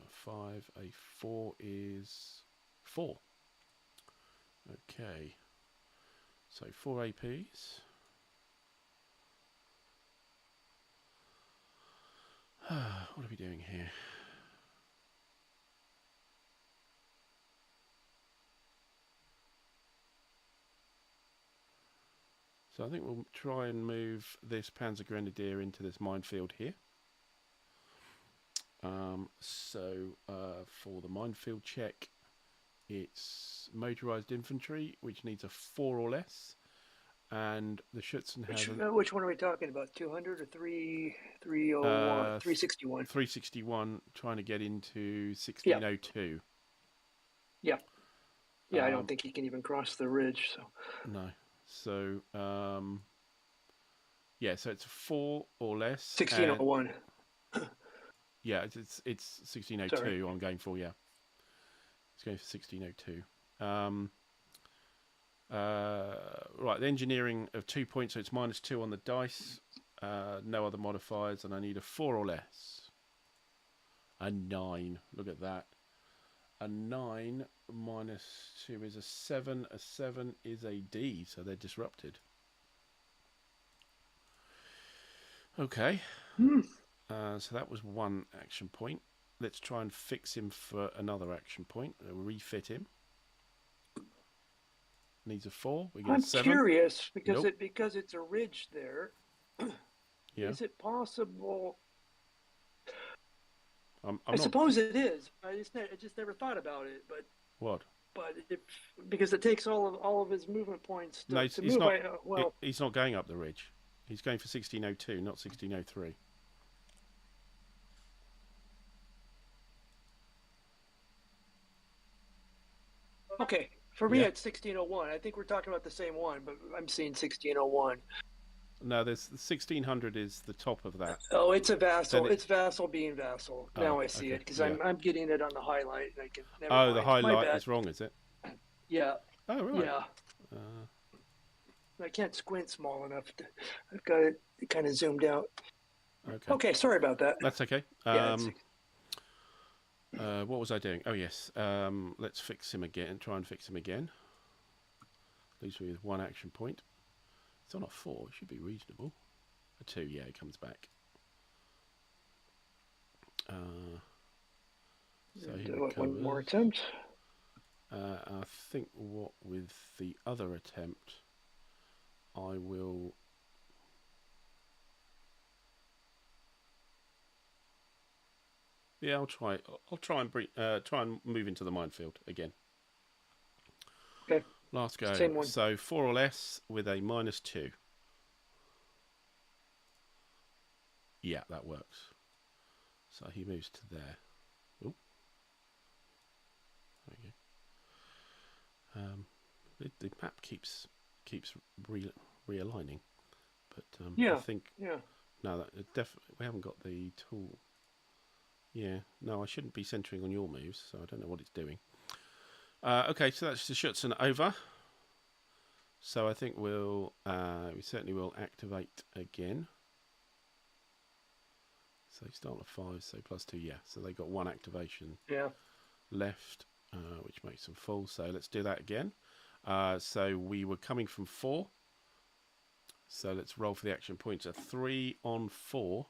5, a 4 is 4. Okay. So 4 APs. What are we doing here? So I think we'll try and move this Panzer Grenadier into this minefield here. For the minefield check, it's motorized infantry, which needs a 4 or less, and the Schutzen has which one are we talking about? 200 or 301, 361? 361, trying to get into 1602. Yeah. I don't think he can even cross the ridge. So no. So yeah, so it's a 4 or less. 1601. Yeah, it's 1602. Sorry. I'm going for, yeah. It's going for 1602. Right, the engineering of 2 points, so it's -2 on the dice. No other modifiers, and I need a 4 or less. A 9. Look at that. A 9 -2 is a 7. A 7 is a D, so they're disrupted. Okay. So that was one action point. Let's try and fix him for another action point. Refit him. Needs a 4. We get I'm a 7. Curious because because it's a ridge there. Yeah. Is it possible? I suppose it is. I just never thought about it. But what? But because it takes all of his movement points to, no, to move. He's not going up the ridge. He's going for 1602, not 1603. Okay, for me it's 1601. I think we're talking about the same one, but I'm seeing 1601. No, there's 1600 is the top of that. Oh, it's a vassal. It's vassal being vassal. Now I see it because yeah. I'm getting it on the highlight. And I can never mind. The highlight is wrong, is it? Yeah. Oh, right. Yeah. I can't squint small enough. I've got it kind of zoomed out. Okay, sorry about that. That's okay. What was I doing? Oh, yes. Let's fix him again. Try and fix him again. Leaves me with 1 action point. It's on a 4. It should be reasonable. A 2, yeah, it comes back. So he recovers. One more attempt. I think what with the other attempt, I will... Yeah, I'll try and move into the minefield again. Okay. Last go. Same one. So 4 or less with a -2. Yeah, that works. So he moves to there. Oh. There we go. The map keeps realigning, but I think no, that definitely we haven't got the tool. Yeah, no, I shouldn't be centering on your moves, so I don't know what it's doing. Okay, so that's the Schutzen over. So I think we certainly will activate again. So start at 5, so +2, yeah. So they got 1 activation left, which makes them full. So let's do that again. So we were coming from 4. So let's roll for the action points. A 3 on 4.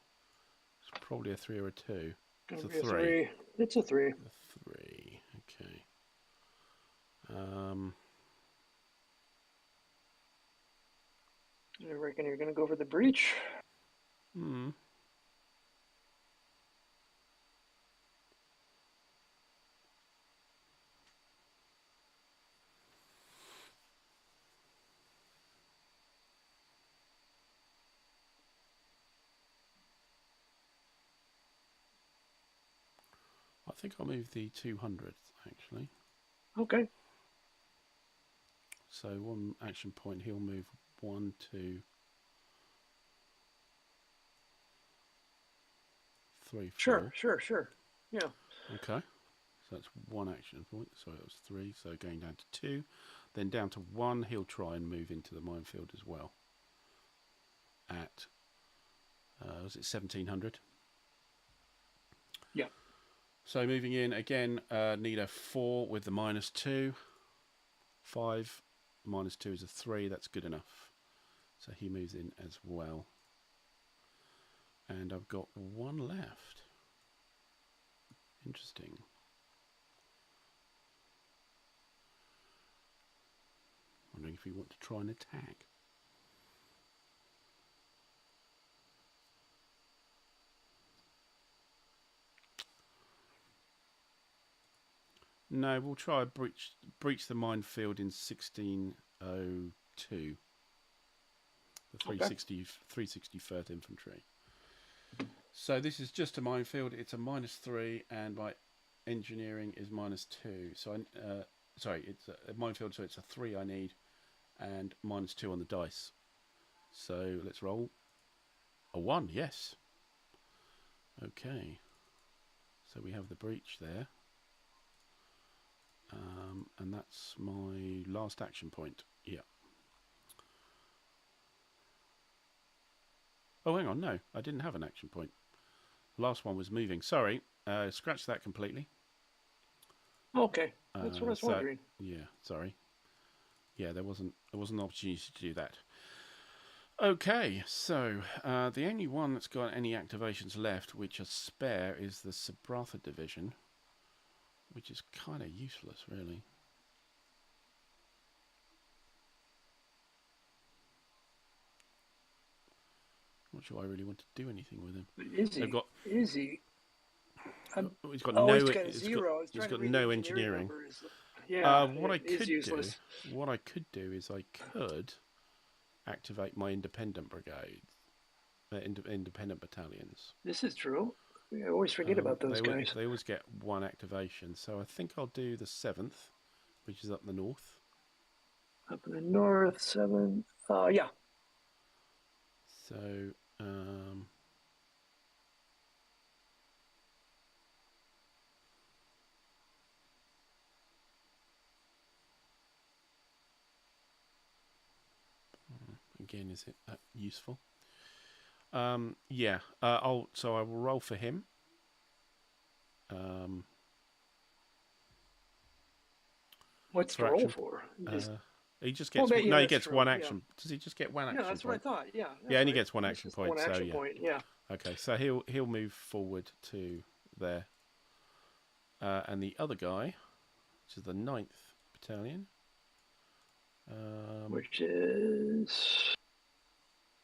It's probably a 3 or a 2. It's a 3. It's a 3. A 3. Okay. I reckon you're going to go for the breach. I think I'll move the 200th, actually. Okay. So 1 action point, he'll move 1, 2, 3, 4. Sure. Yeah. Okay. So So that's 1 action point. Sorry, that was 3. So going down to 2. Then down to 1. He'll try and move into the minefield as well. At, was it 1700? Yeah. So moving in again, need a 4 with the -2. 5 -2 is a 3. That's good enough. So he moves in as well. And I've got 1 left. Interesting. Wondering if we want to try and attack. No, we'll try breach the minefield in 1602. The 361st Infantry. So this is just a minefield. It's a -3, and my engineering is -2. So sorry, it's a minefield, so it's a 3 I need, and -2 on the dice. So let's roll a 1. Yes. Okay. So we have the breach there. And that's my last action point. Yeah. Oh, hang on. No, I didn't have an action point. The last one was moving. Sorry. Scratch that completely. Okay. That's what I was wondering. Yeah, sorry. Yeah, there wasn't an opportunity to do that. Okay, so the only one that's got any activations left, which are spare, is the Sabratha division, which is kind of useless, really. Not sure I really want to do anything with him. He's got 0. He's got no engineering. Yeah, what I could do is I could activate my independent brigades, independent battalions. This is true. I always forget about those guys. They always get 1 activation, so I think I'll do the 7th, which is up in the north. Up in the north, 7. Yeah. So, again, is it that useful? Yeah. I will roll for him. What's the roll for? He just gets he gets 1 action. Yeah. Does he just get 1 action? Yeah, that's point? what I thought. Yeah. Yeah, and he gets 1 action point. 1 action point. Yeah. Okay, so he'll move forward to there, and the other guy, which is the 9th Battalion, which is,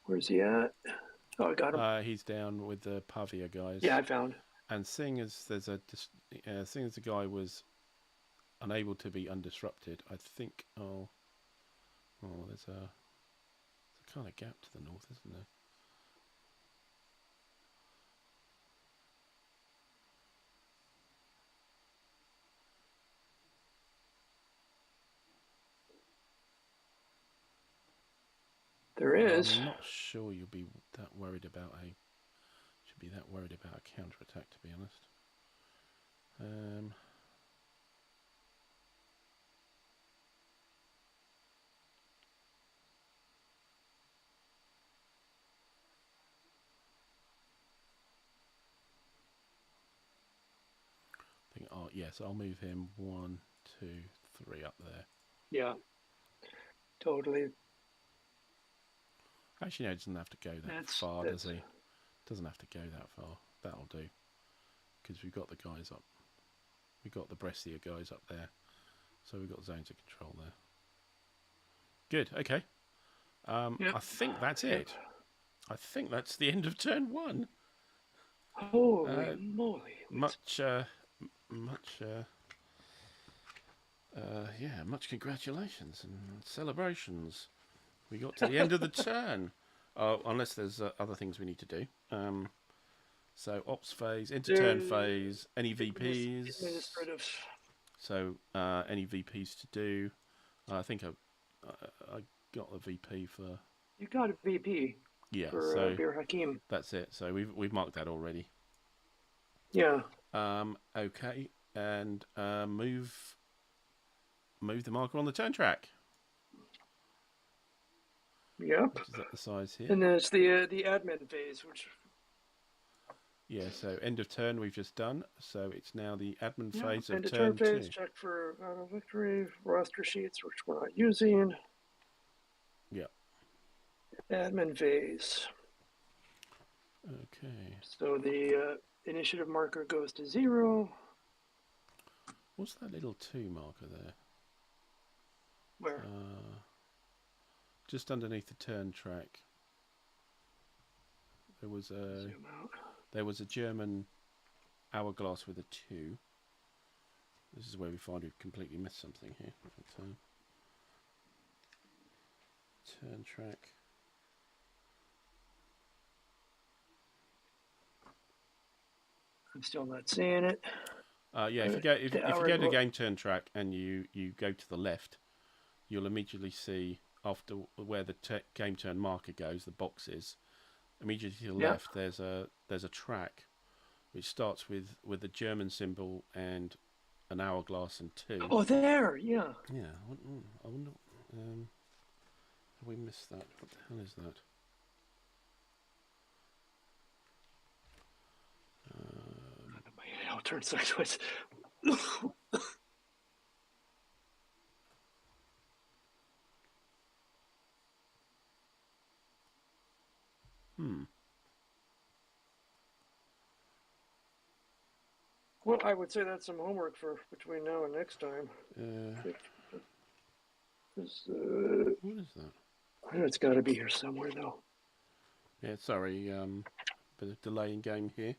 where's he at? Oh, I got him. He's down with the Pavia guys. Yeah, I found. And seeing as the guy was unable to be undisrupted, I think there's a kind of gap to the north, isn't there? There is. I'm not sure you'll be that worried about a counterattack, to be honest. Yes, I'll move him 1, 2, 3 up there. Yeah, totally. Actually, no, he doesn't have to go that far, does he? Doesn't have to go that far. That'll do. Because we've got the guys up. We've got the Brescia guys up there. So we've got zones of control there. Good, okay. Yep. I think that's it. I think that's the end of turn 1. Holy moly. Much congratulations and celebrations. We got to the end of the turn. Unless there's other things we need to do. So ops phase, into turn phase, any VPs. Administrative. So any VPs to do. I think I got the VP for. You got a VP. Yeah. For so Bir Hakim. that's it. So we've marked that already. Yeah. Okay. and move the marker on the turn track. Yep. Which is at the size here. And then it's the admin phase, which. Yeah, so end of turn we've just done. So it's now the admin phase of end of turn phase. 2. Check for auto victory roster sheets, which we're not using. Yeah. Admin phase. Okay. So the initiative marker goes to 0. What's that little 2 marker there? Where? Just underneath the turn track. There was a German hourglass with a 2. This is where we find we've completely missed something here. Turn track. I'm still not seeing it. Yeah, if you go to game turn track and you go to the left, you'll immediately see after where the game turn marker goes, the box is. Immediately to the left, there's a track which starts with the German symbol and an hourglass and 2. Oh, there, yeah. Yeah, I wonder. Have we missed that? What the hell is that? I'll turn sideways. Well, I would say that's some homework for between now and next time. What is that? I know it's got to be here somewhere, though. Yeah, sorry. Bit of delay in game here.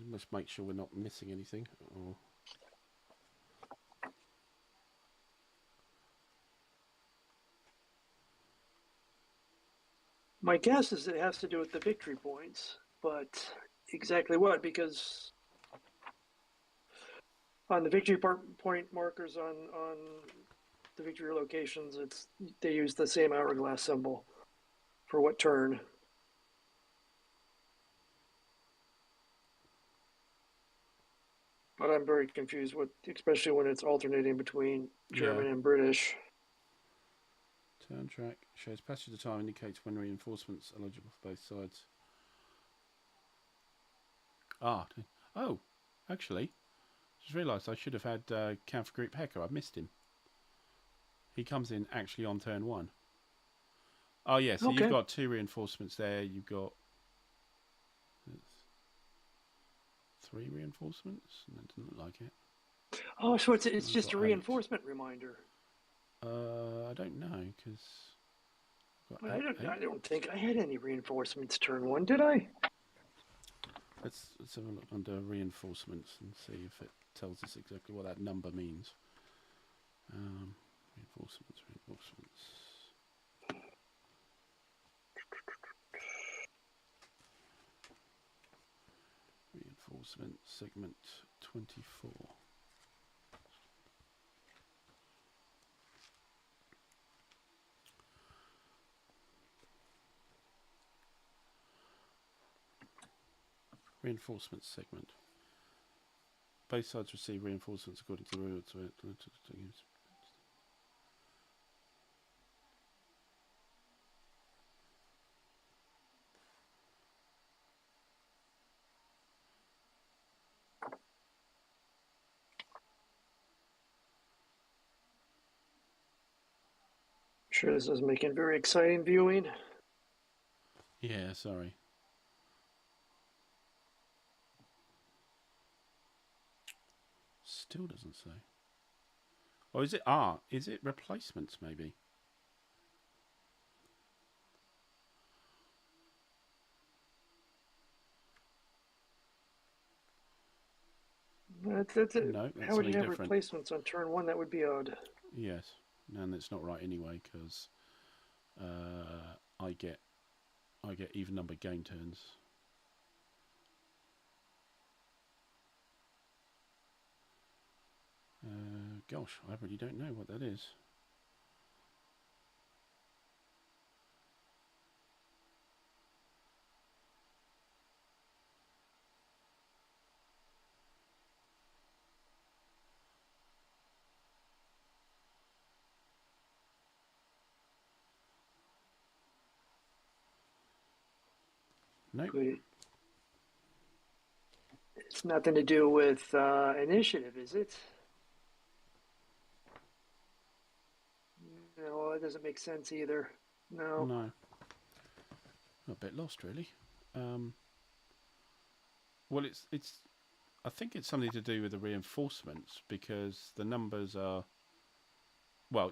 Must make sure we're not missing anything. Or my guess is it has to do with the victory points, but exactly what? Because on the victory point markers on the victory locations, they use the same hourglass symbol for what turn. But I'm very confused with, especially when it's alternating between German and British. Turn track shows passage of time, indicates when reinforcements are eligible for both sides. Oh, actually, just realised I should have had Counter Group Hecker. I've missed him. He comes in actually on turn 1. Oh yeah, so you've got 2 reinforcements there. You've got 3 reinforcements. That doesn't look like it. Oh, so it's just a reinforcement reminder. I don't know because I don't think I had any reinforcements turn 1, did I? Let's have a look under reinforcements and see if it tells us exactly what that number means. Reinforcements. Reinforcement segment 24. Reinforcement segment. Both sides receive reinforcements according to the rules. Sure, this is making very exciting viewing. Yeah, sorry. Still doesn't say. Or is it is it replacements maybe? That's it. No, that's how would you have different. Replacements on turn 1? That would be odd. Yes, and it's not right anyway because I get even numbered game turns. Gosh, I really don't know what that is. Nope. But it's nothing to do with initiative, is it? No, that doesn't make sense either. No. No. I'm a bit lost, really. Well, it's. I think it's something to do with the reinforcements because the numbers are. Well,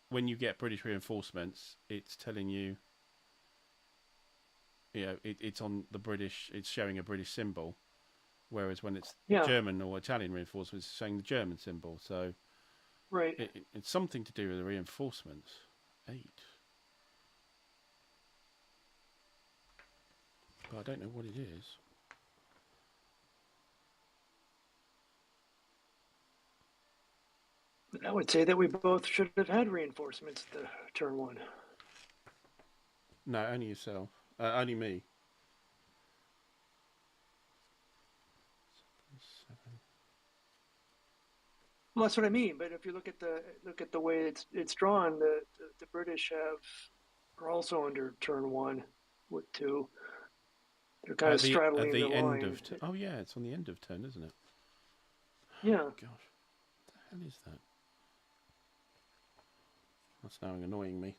when you get British reinforcements, it's telling you. You know, it's on the British. It's showing a British symbol, whereas when it's German or Italian reinforcements, it's showing the German symbol. So, right. It's something to do with the reinforcements. 8. But I don't know what it is. I would say that we both should have had reinforcements the turn 1. No, only yourself. Only me. 7. Well, that's what I mean. But if you look at the way it's drawn, the British are also under turn 1 with 2. They're kind of straddling the end line. Of oh yeah, it's on the end of turn, isn't it? Yeah. Gosh, what the hell is that? That's now annoying me.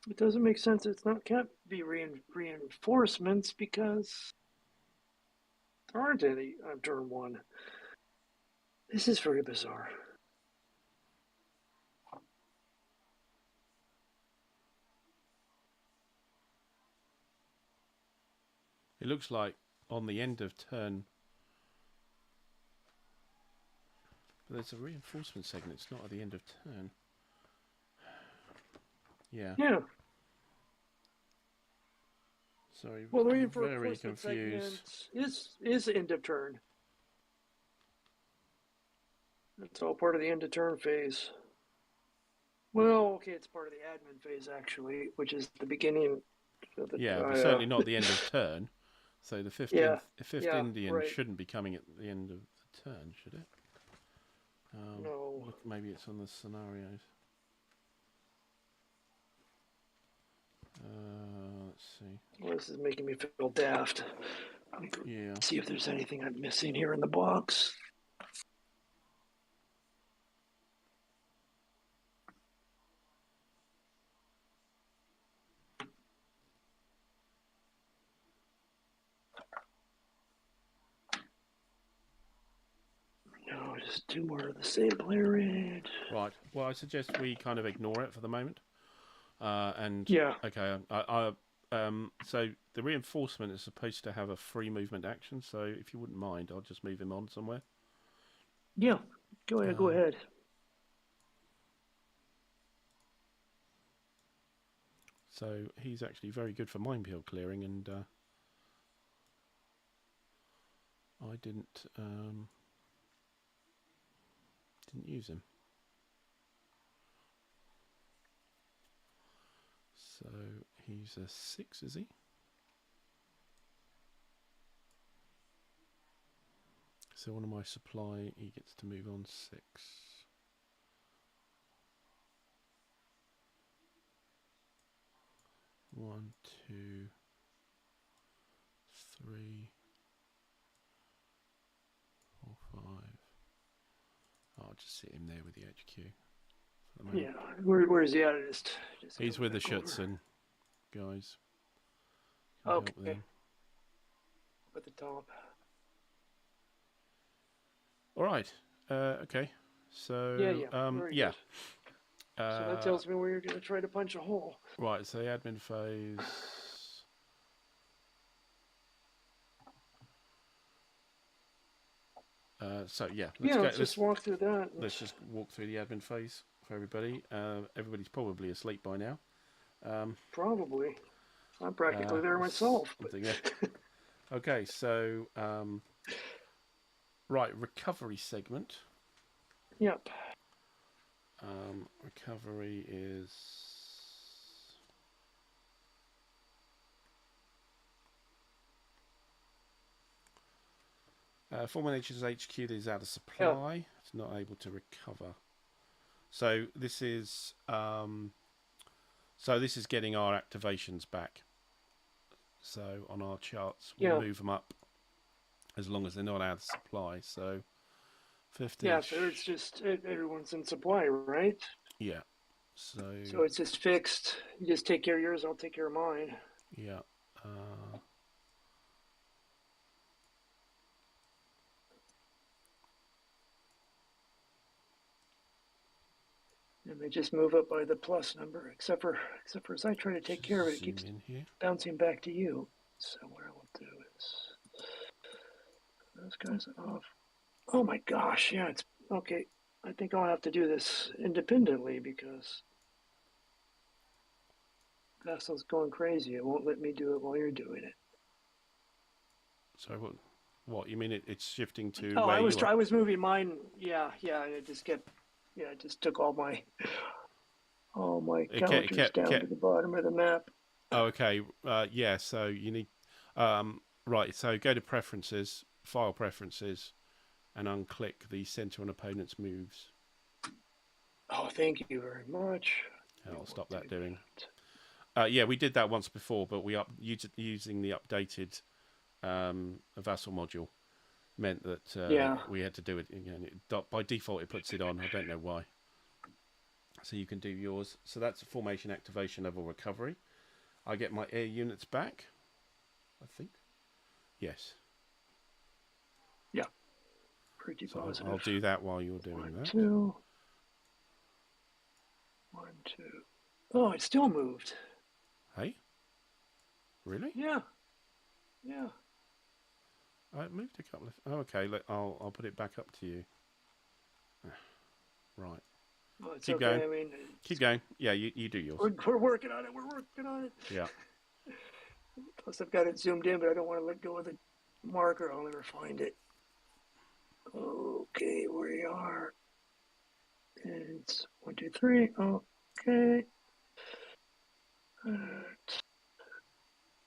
It doesn't make sense. Can't be reinforcements because there aren't any on turn 1. This is very bizarre. It looks like on the end of turn. But there's a reinforcement segment. It's not at the end of turn. Yeah. Yeah. Sorry. Well, the I'm reinforcement very confused. segment is end of turn. It's all part of the end of turn phase. Well, okay, it's part of the admin phase actually, which is the beginning. Of the, yeah, but certainly not the end of turn. So the 15th, Indian right. shouldn't be coming at the end of the turn, should it? No. Look, maybe it's on the scenarios. Let's see. Well, this is making me feel daft. Yeah. See if there's anything I'm missing here in the box. No, just 2 more of the same player red. Right. Well, I suggest we kind of ignore it for the moment. Okay. So the reinforcement is supposed to have a free movement action. So if you wouldn't mind, I'll just move him on somewhere. Yeah. Go ahead. So he's actually very good for minefield clearing, and I didn't use him. So he's a 6, is he? So on my supply, he gets to move on 6. 1, 2, 3, 4, 5. I'll just sit him there with the HQ. Yeah, where is he at? He's with the Schutzen guys. Okay. At the top. All right. Okay. So yeah. So that tells me where you're going to try to punch a hole. Right. So the admin phase. Let's just walk through that. Let's just walk through the admin phase for everybody. Everybody's probably asleep by now. Probably. I'm practically there myself. Something, yeah. Okay, so right, recovery segment. Yep. Recovery is former nature's HQ that is out of supply. Yep. It's not able to recover. So this is getting our activations back. So on our charts, we'll Yeah. move them up as long as they're not out of supply. So 50. Yeah. So it's just everyone's in supply, right? Yeah. So it's just fixed. You just take care of yours. I'll take care of mine. Yeah. And they just move up by the plus number, except for as I try to take care of it, it keeps in here. bouncing back to you. So what I will do is those guys off. Oh my gosh, yeah, it's okay. I think I'll have to do this independently because Vessel's going crazy. It won't let me do it while you're doing it. So what you mean? It's shifting to Oh, where I was moving mine. Yeah, and it just kept. Yeah, it just took all my counters down to the bottom of the map. Oh, okay. Yeah. So you need. Right. So go to preferences, file preferences, and unclick the center on opponent's moves. Oh, thank you very much. I'll stop that doing. Yeah, we did that once before, but we using the updated vassal module meant that we had to do it again. By default, it puts it on. I don't know why. So you can do yours. So that's a formation activation level recovery. I get my air units back, I think. Yes. Yeah. Pretty positive. I'll do that while you're doing that. 2. 1, 2. Oh, it still moved. Hey? Really? Yeah. It moved a couple of... Oh, okay. I'll put it back up to you. Right. Well, it's Keep okay. going. I mean, keep going. Yeah, you do yours. We're working on it. Yeah. Plus, I've got it zoomed in, but I don't want to let go of the marker. I'll never find it. Okay, where we are. It's 1, 2, 3. Okay.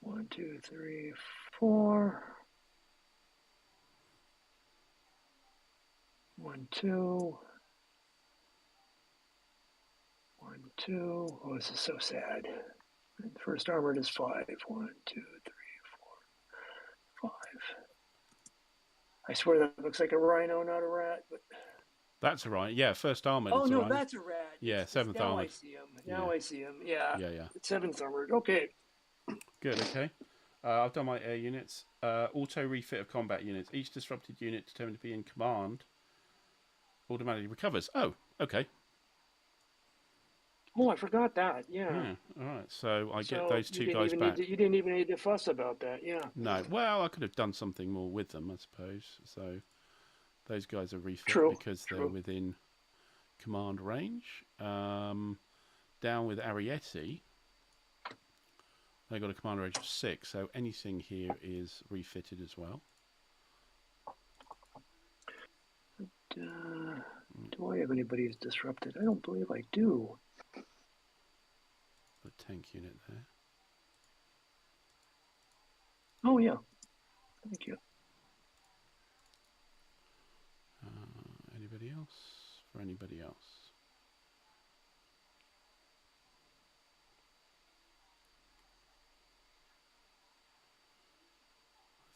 1, 2, 3, 4. 1, 2. 1, 2. Oh, this is so sad. And first armored is 5. 1, 2, 3, 4, 5. I swear that looks like a rhino, not a rat. But that's right. Yeah, first armored. Oh no, that's a rat. Yeah, seventh armored. Now I see him. Yeah. Yeah. It's 7th armored. Okay. Good. Okay. I've done my air units. Auto refit of combat units. Each disrupted unit determined to be in command automatically recovers. Oh, okay. Oh, I forgot that. Yeah. All right. So I get those two guys back. You didn't even need to fuss about that. Yeah. No. Well, I could have done something more with them, I suppose. So those guys are refit because they're within command range. Down with Arietti, they got a command range of 6. So anything here is refitted as well. Do I have anybody who's disrupted? I don't believe I do. A tank unit there. Oh yeah, thank you. Anybody else? For anybody else?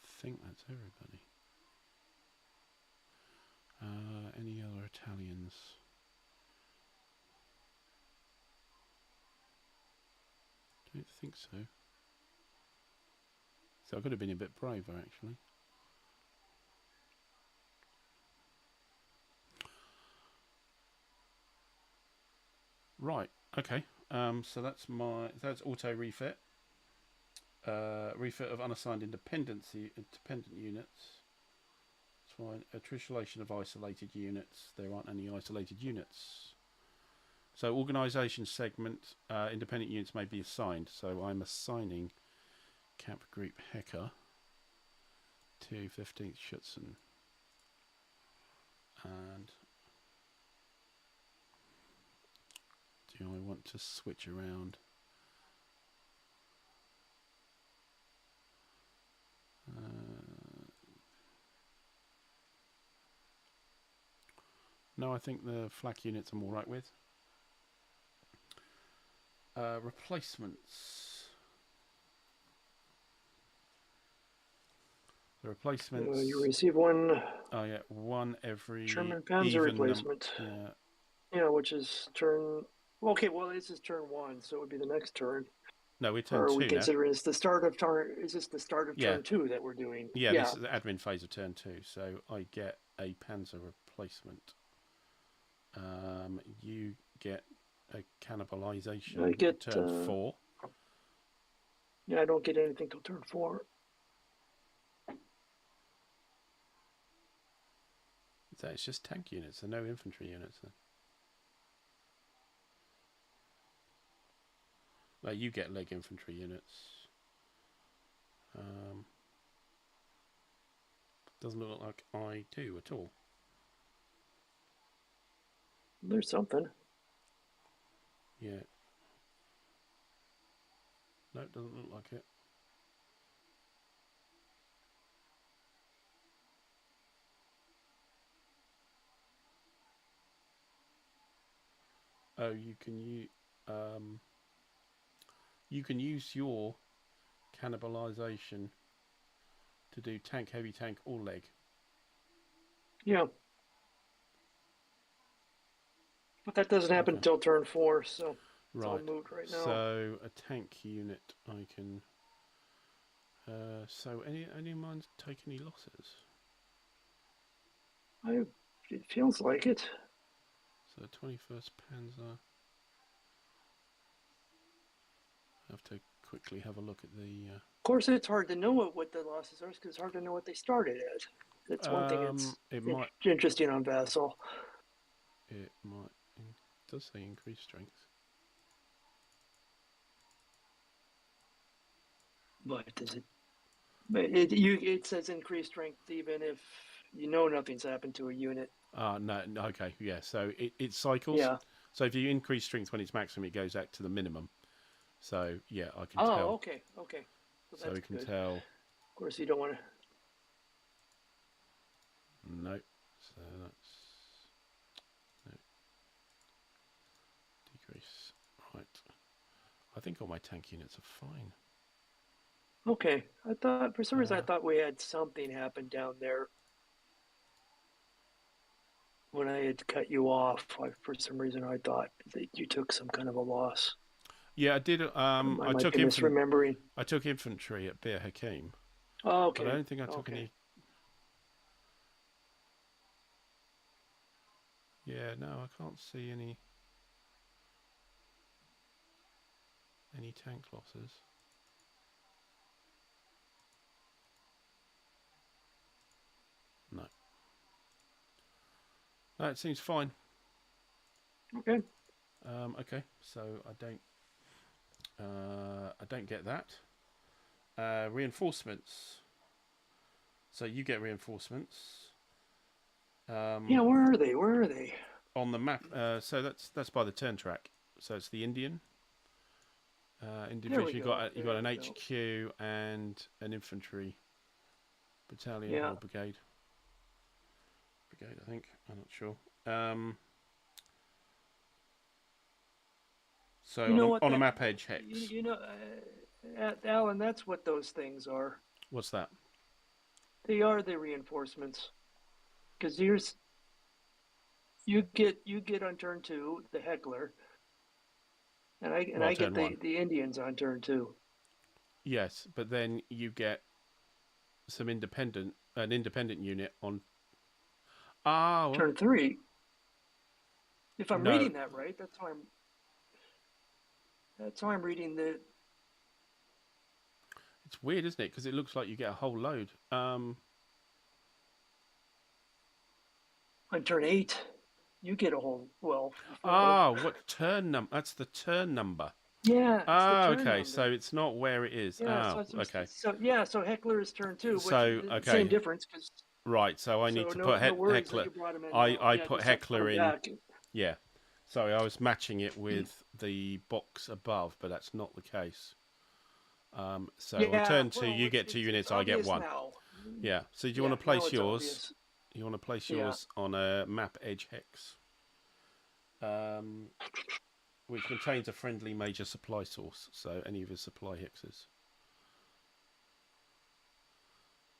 I think that's everybody. Any other Italians? Don't think so. So I could have been a bit braver, actually. Right. Okay. So that's auto refit. Refit of unassigned independent units. That's fine. Attrition of isolated units. There aren't any isolated units. So organisation segment, independent units may be assigned. So I'm assigning Camp Group Hecker to 15th Schutzen. And do I want to switch around? No, I think the flak units I'm all right with. Replacements. The replacements. You receive one. Oh yeah, one every German Panzer even replacement. Yeah. Yeah, which is turn. Okay, well, this is turn 1, so it would be the next turn. No, we're turn Or are 2 we now. considering it's the start of turn? Is this the start of turn 2 that we're doing? Yeah, this is the admin phase of turn 2. So I get a Panzer replacement. You get a cannibalization. I get turn 4. Yeah, I don't get anything till turn 4. So it's just tank units, so no infantry units. Well, you get leg infantry units. Doesn't look like I do at all. There's something. Yeah. No, it doesn't look like it. Oh, you can use your cannibalization to do tank, heavy tank, or leg. Yeah. But that doesn't happen until turn 4, so it's all moot right now. So a tank unit, I can. So any of mine take any losses? It feels like it. So 21st Panzer. I have to quickly have a look at the. Of course, it's hard to know what the losses are because it's hard to know what they started at. That's one thing that's interesting on Vassal. It might. It does say increased strength. But does it? But it says increased strength even if you know nothing's happened to a unit. No, okay, yeah. So it cycles. Yeah. So if you increase strength when it's maximum, it goes back to the minimum. So yeah, I can tell. Oh, okay. So we can tell. Of course, you don't want to. No. So that's no decrease. Right. I think all my tank units are fine. Okay, I thought for some reason I thought we had something happen down there when I had cut you off. For some reason I thought that you took some kind of a loss. Yeah, I did. I took misremembering. I took infantry at Bir Hakeem. Oh, okay. But I don't think I took any. Yeah, no, I can't see any tank losses. No. No, it seems fine. Okay. Okay, so I don't get that. Reinforcements. So you get reinforcements. Yeah, where are they? On the map. So that's by the turn track. So it's the Indian. Division. You got an HQ and an infantry battalion or brigade. Brigade, I think. I'm not sure. So on a map edge hex. Alan, that's what those things are. What's that? They are the reinforcements. Because you get on turn 2 the heckler, and I get the Indians on turn 2. Yes, but then you get an independent unit on. Turn 3. If I'm reading that right, that's how I'm reading the. It's weird, isn't it? Because it looks like you get a whole load. On turn 8, you get a whole. Well. What turn number? That's the turn number. Yeah, it's the Oh, turn okay. number. So it's not where it is. Yeah, Oh, okay. so Heckler is turn two, which So same okay, difference because right. So I need so to no put no worries that heckler. you brought him in I now. I Yeah, put just have to put heckler him in. back. Yeah. Sorry, I was matching it with the box above, but that's not the case. So on Yeah, turn two, well, you get two it's units, I get obvious one. now. Yeah. So do you want Yeah, to now place it's yours? obvious. You want to place Yeah. yours on a map edge hex, um, which contains a friendly major supply source. So any of his supply hexes.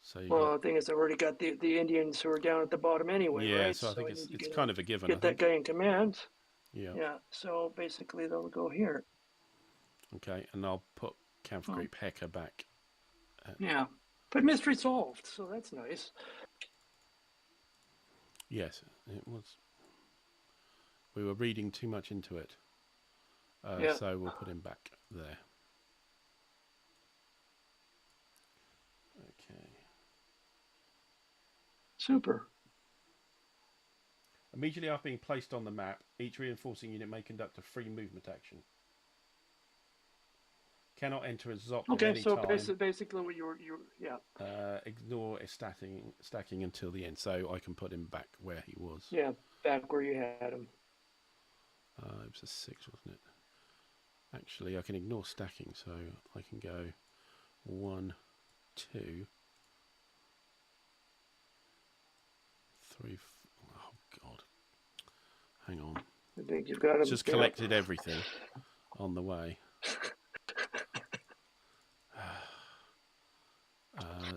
So you got Well, the thing is, I've already got the Indians who are down at the bottom anyway, yeah. right? So I So think I need to it's kind of a given. I get that think. guy in command. Yeah. Yeah. So basically, they'll go here. Okay, and I'll put Well, Kampfgruppe Hecker back. yeah. But mystery solved, so that's nice. Yes, it was. We were reading too much into it, Yeah. so we'll put him back there. Okay. Super. Immediately after being placed on the map, each reinforcing unit may conduct a free movement action. Cannot enter a ZOC at Okay, any so time. basically what you yeah. Ignore a stacking until the end, so I can put him back where he was. Yeah, back where you had him. It was a 6, wasn't it? Actually, I can ignore stacking, so I can go 1, 2, 3. Oh God! Hang on. I think you've got him. Just collected everything on the way.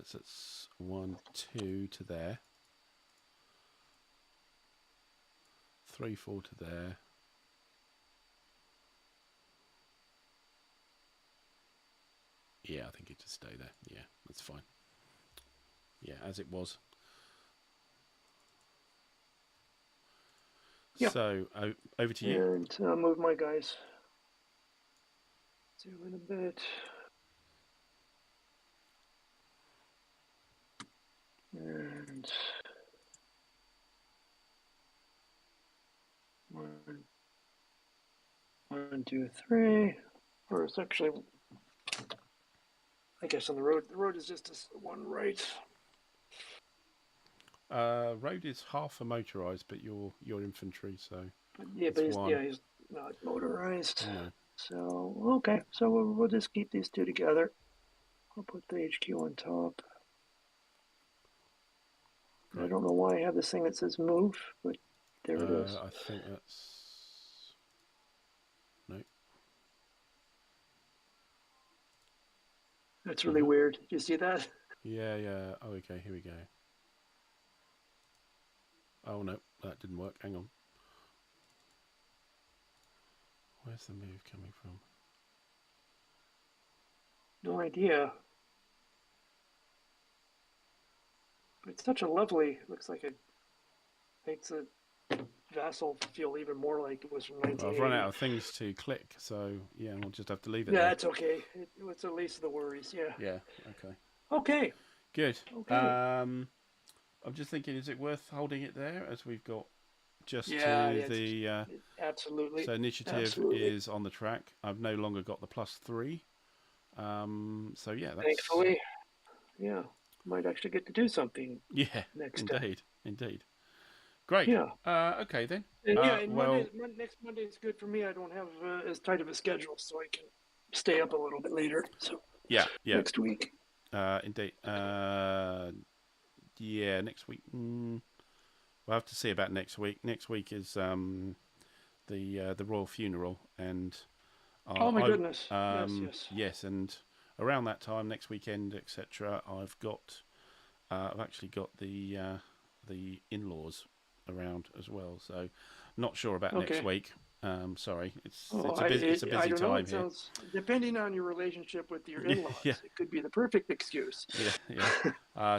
So it's 1, 2 to there. 3, 4 to there. Yeah, I think it just stay there. Yeah, that's fine. Yeah, as it was. Yep. So, over to you. And I'll move my guys. See you in a bit. And 1, 2, 3. Or it's actually, I guess on the road. The road is just one right. Road is half a motorised, but you're infantry, so Yeah, it's but one. he's not motorized. No. So okay, so we'll just keep these two together. I'll put the HQ on top. Great. I don't know why I have this thing that says move, but there it is. I think that's no. That's really weird. Do you see that? Yeah, yeah. Oh, okay. Here we go. Oh no, that didn't work. Hang on. Where's the move coming from? No idea. But it's such a lovely. Looks like it makes a vassal feel even more like it was from 1980. Well, I've run out of things to click, so yeah, we'll just have to leave it Yeah, there. that's okay. It's the least of the worries. Yeah. Yeah. Okay. Okay. Good. Okay. I'm just thinking, is it worth holding it there as we've got just the absolutely. So initiative is on the track. I've no longer got the +3. So yeah, that's thankfully, yeah, might actually get to do something. Yeah, next indeed. Great. Yeah. Okay then. And next Monday is good for me. I don't have as tight of a schedule, so I can stay up a little bit later. So yeah. next week. Indeed. Yeah, next week. We'll have to see about next week. Next week is the royal funeral, and oh my goodness! Yes. And around that time, next weekend, etc. I've actually got the in-laws around as well. So, not sure about next week. Sorry, it's a busy time here. Sounds, depending on your relationship with your in-laws, it could be the perfect excuse. Yeah.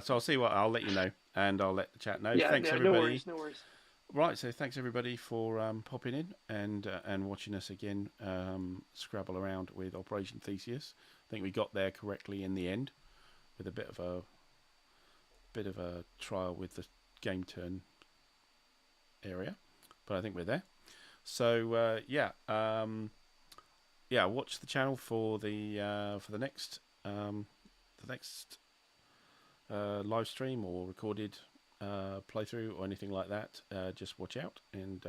So I'll let you know, and I'll let the chat know. Yeah, Thanks everybody. No worries. Right, so thanks everybody for popping in and watching us again scrabble around with Operation Theseus. I think we got there correctly in the end, with a bit of a trial with the game turn area, but I think we're there. So yeah, watch the channel for the next live stream or recorded playthrough or anything like that. Just watch out, and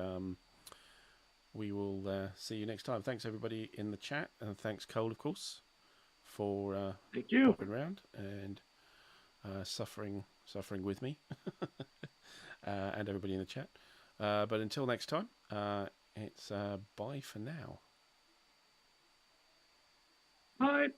we will see you next time. Thanks everybody in the chat, and thanks Cole, of course, for Thank you. popping around and suffering with me, and everybody in the chat. But until next time, it's bye for now. Bye.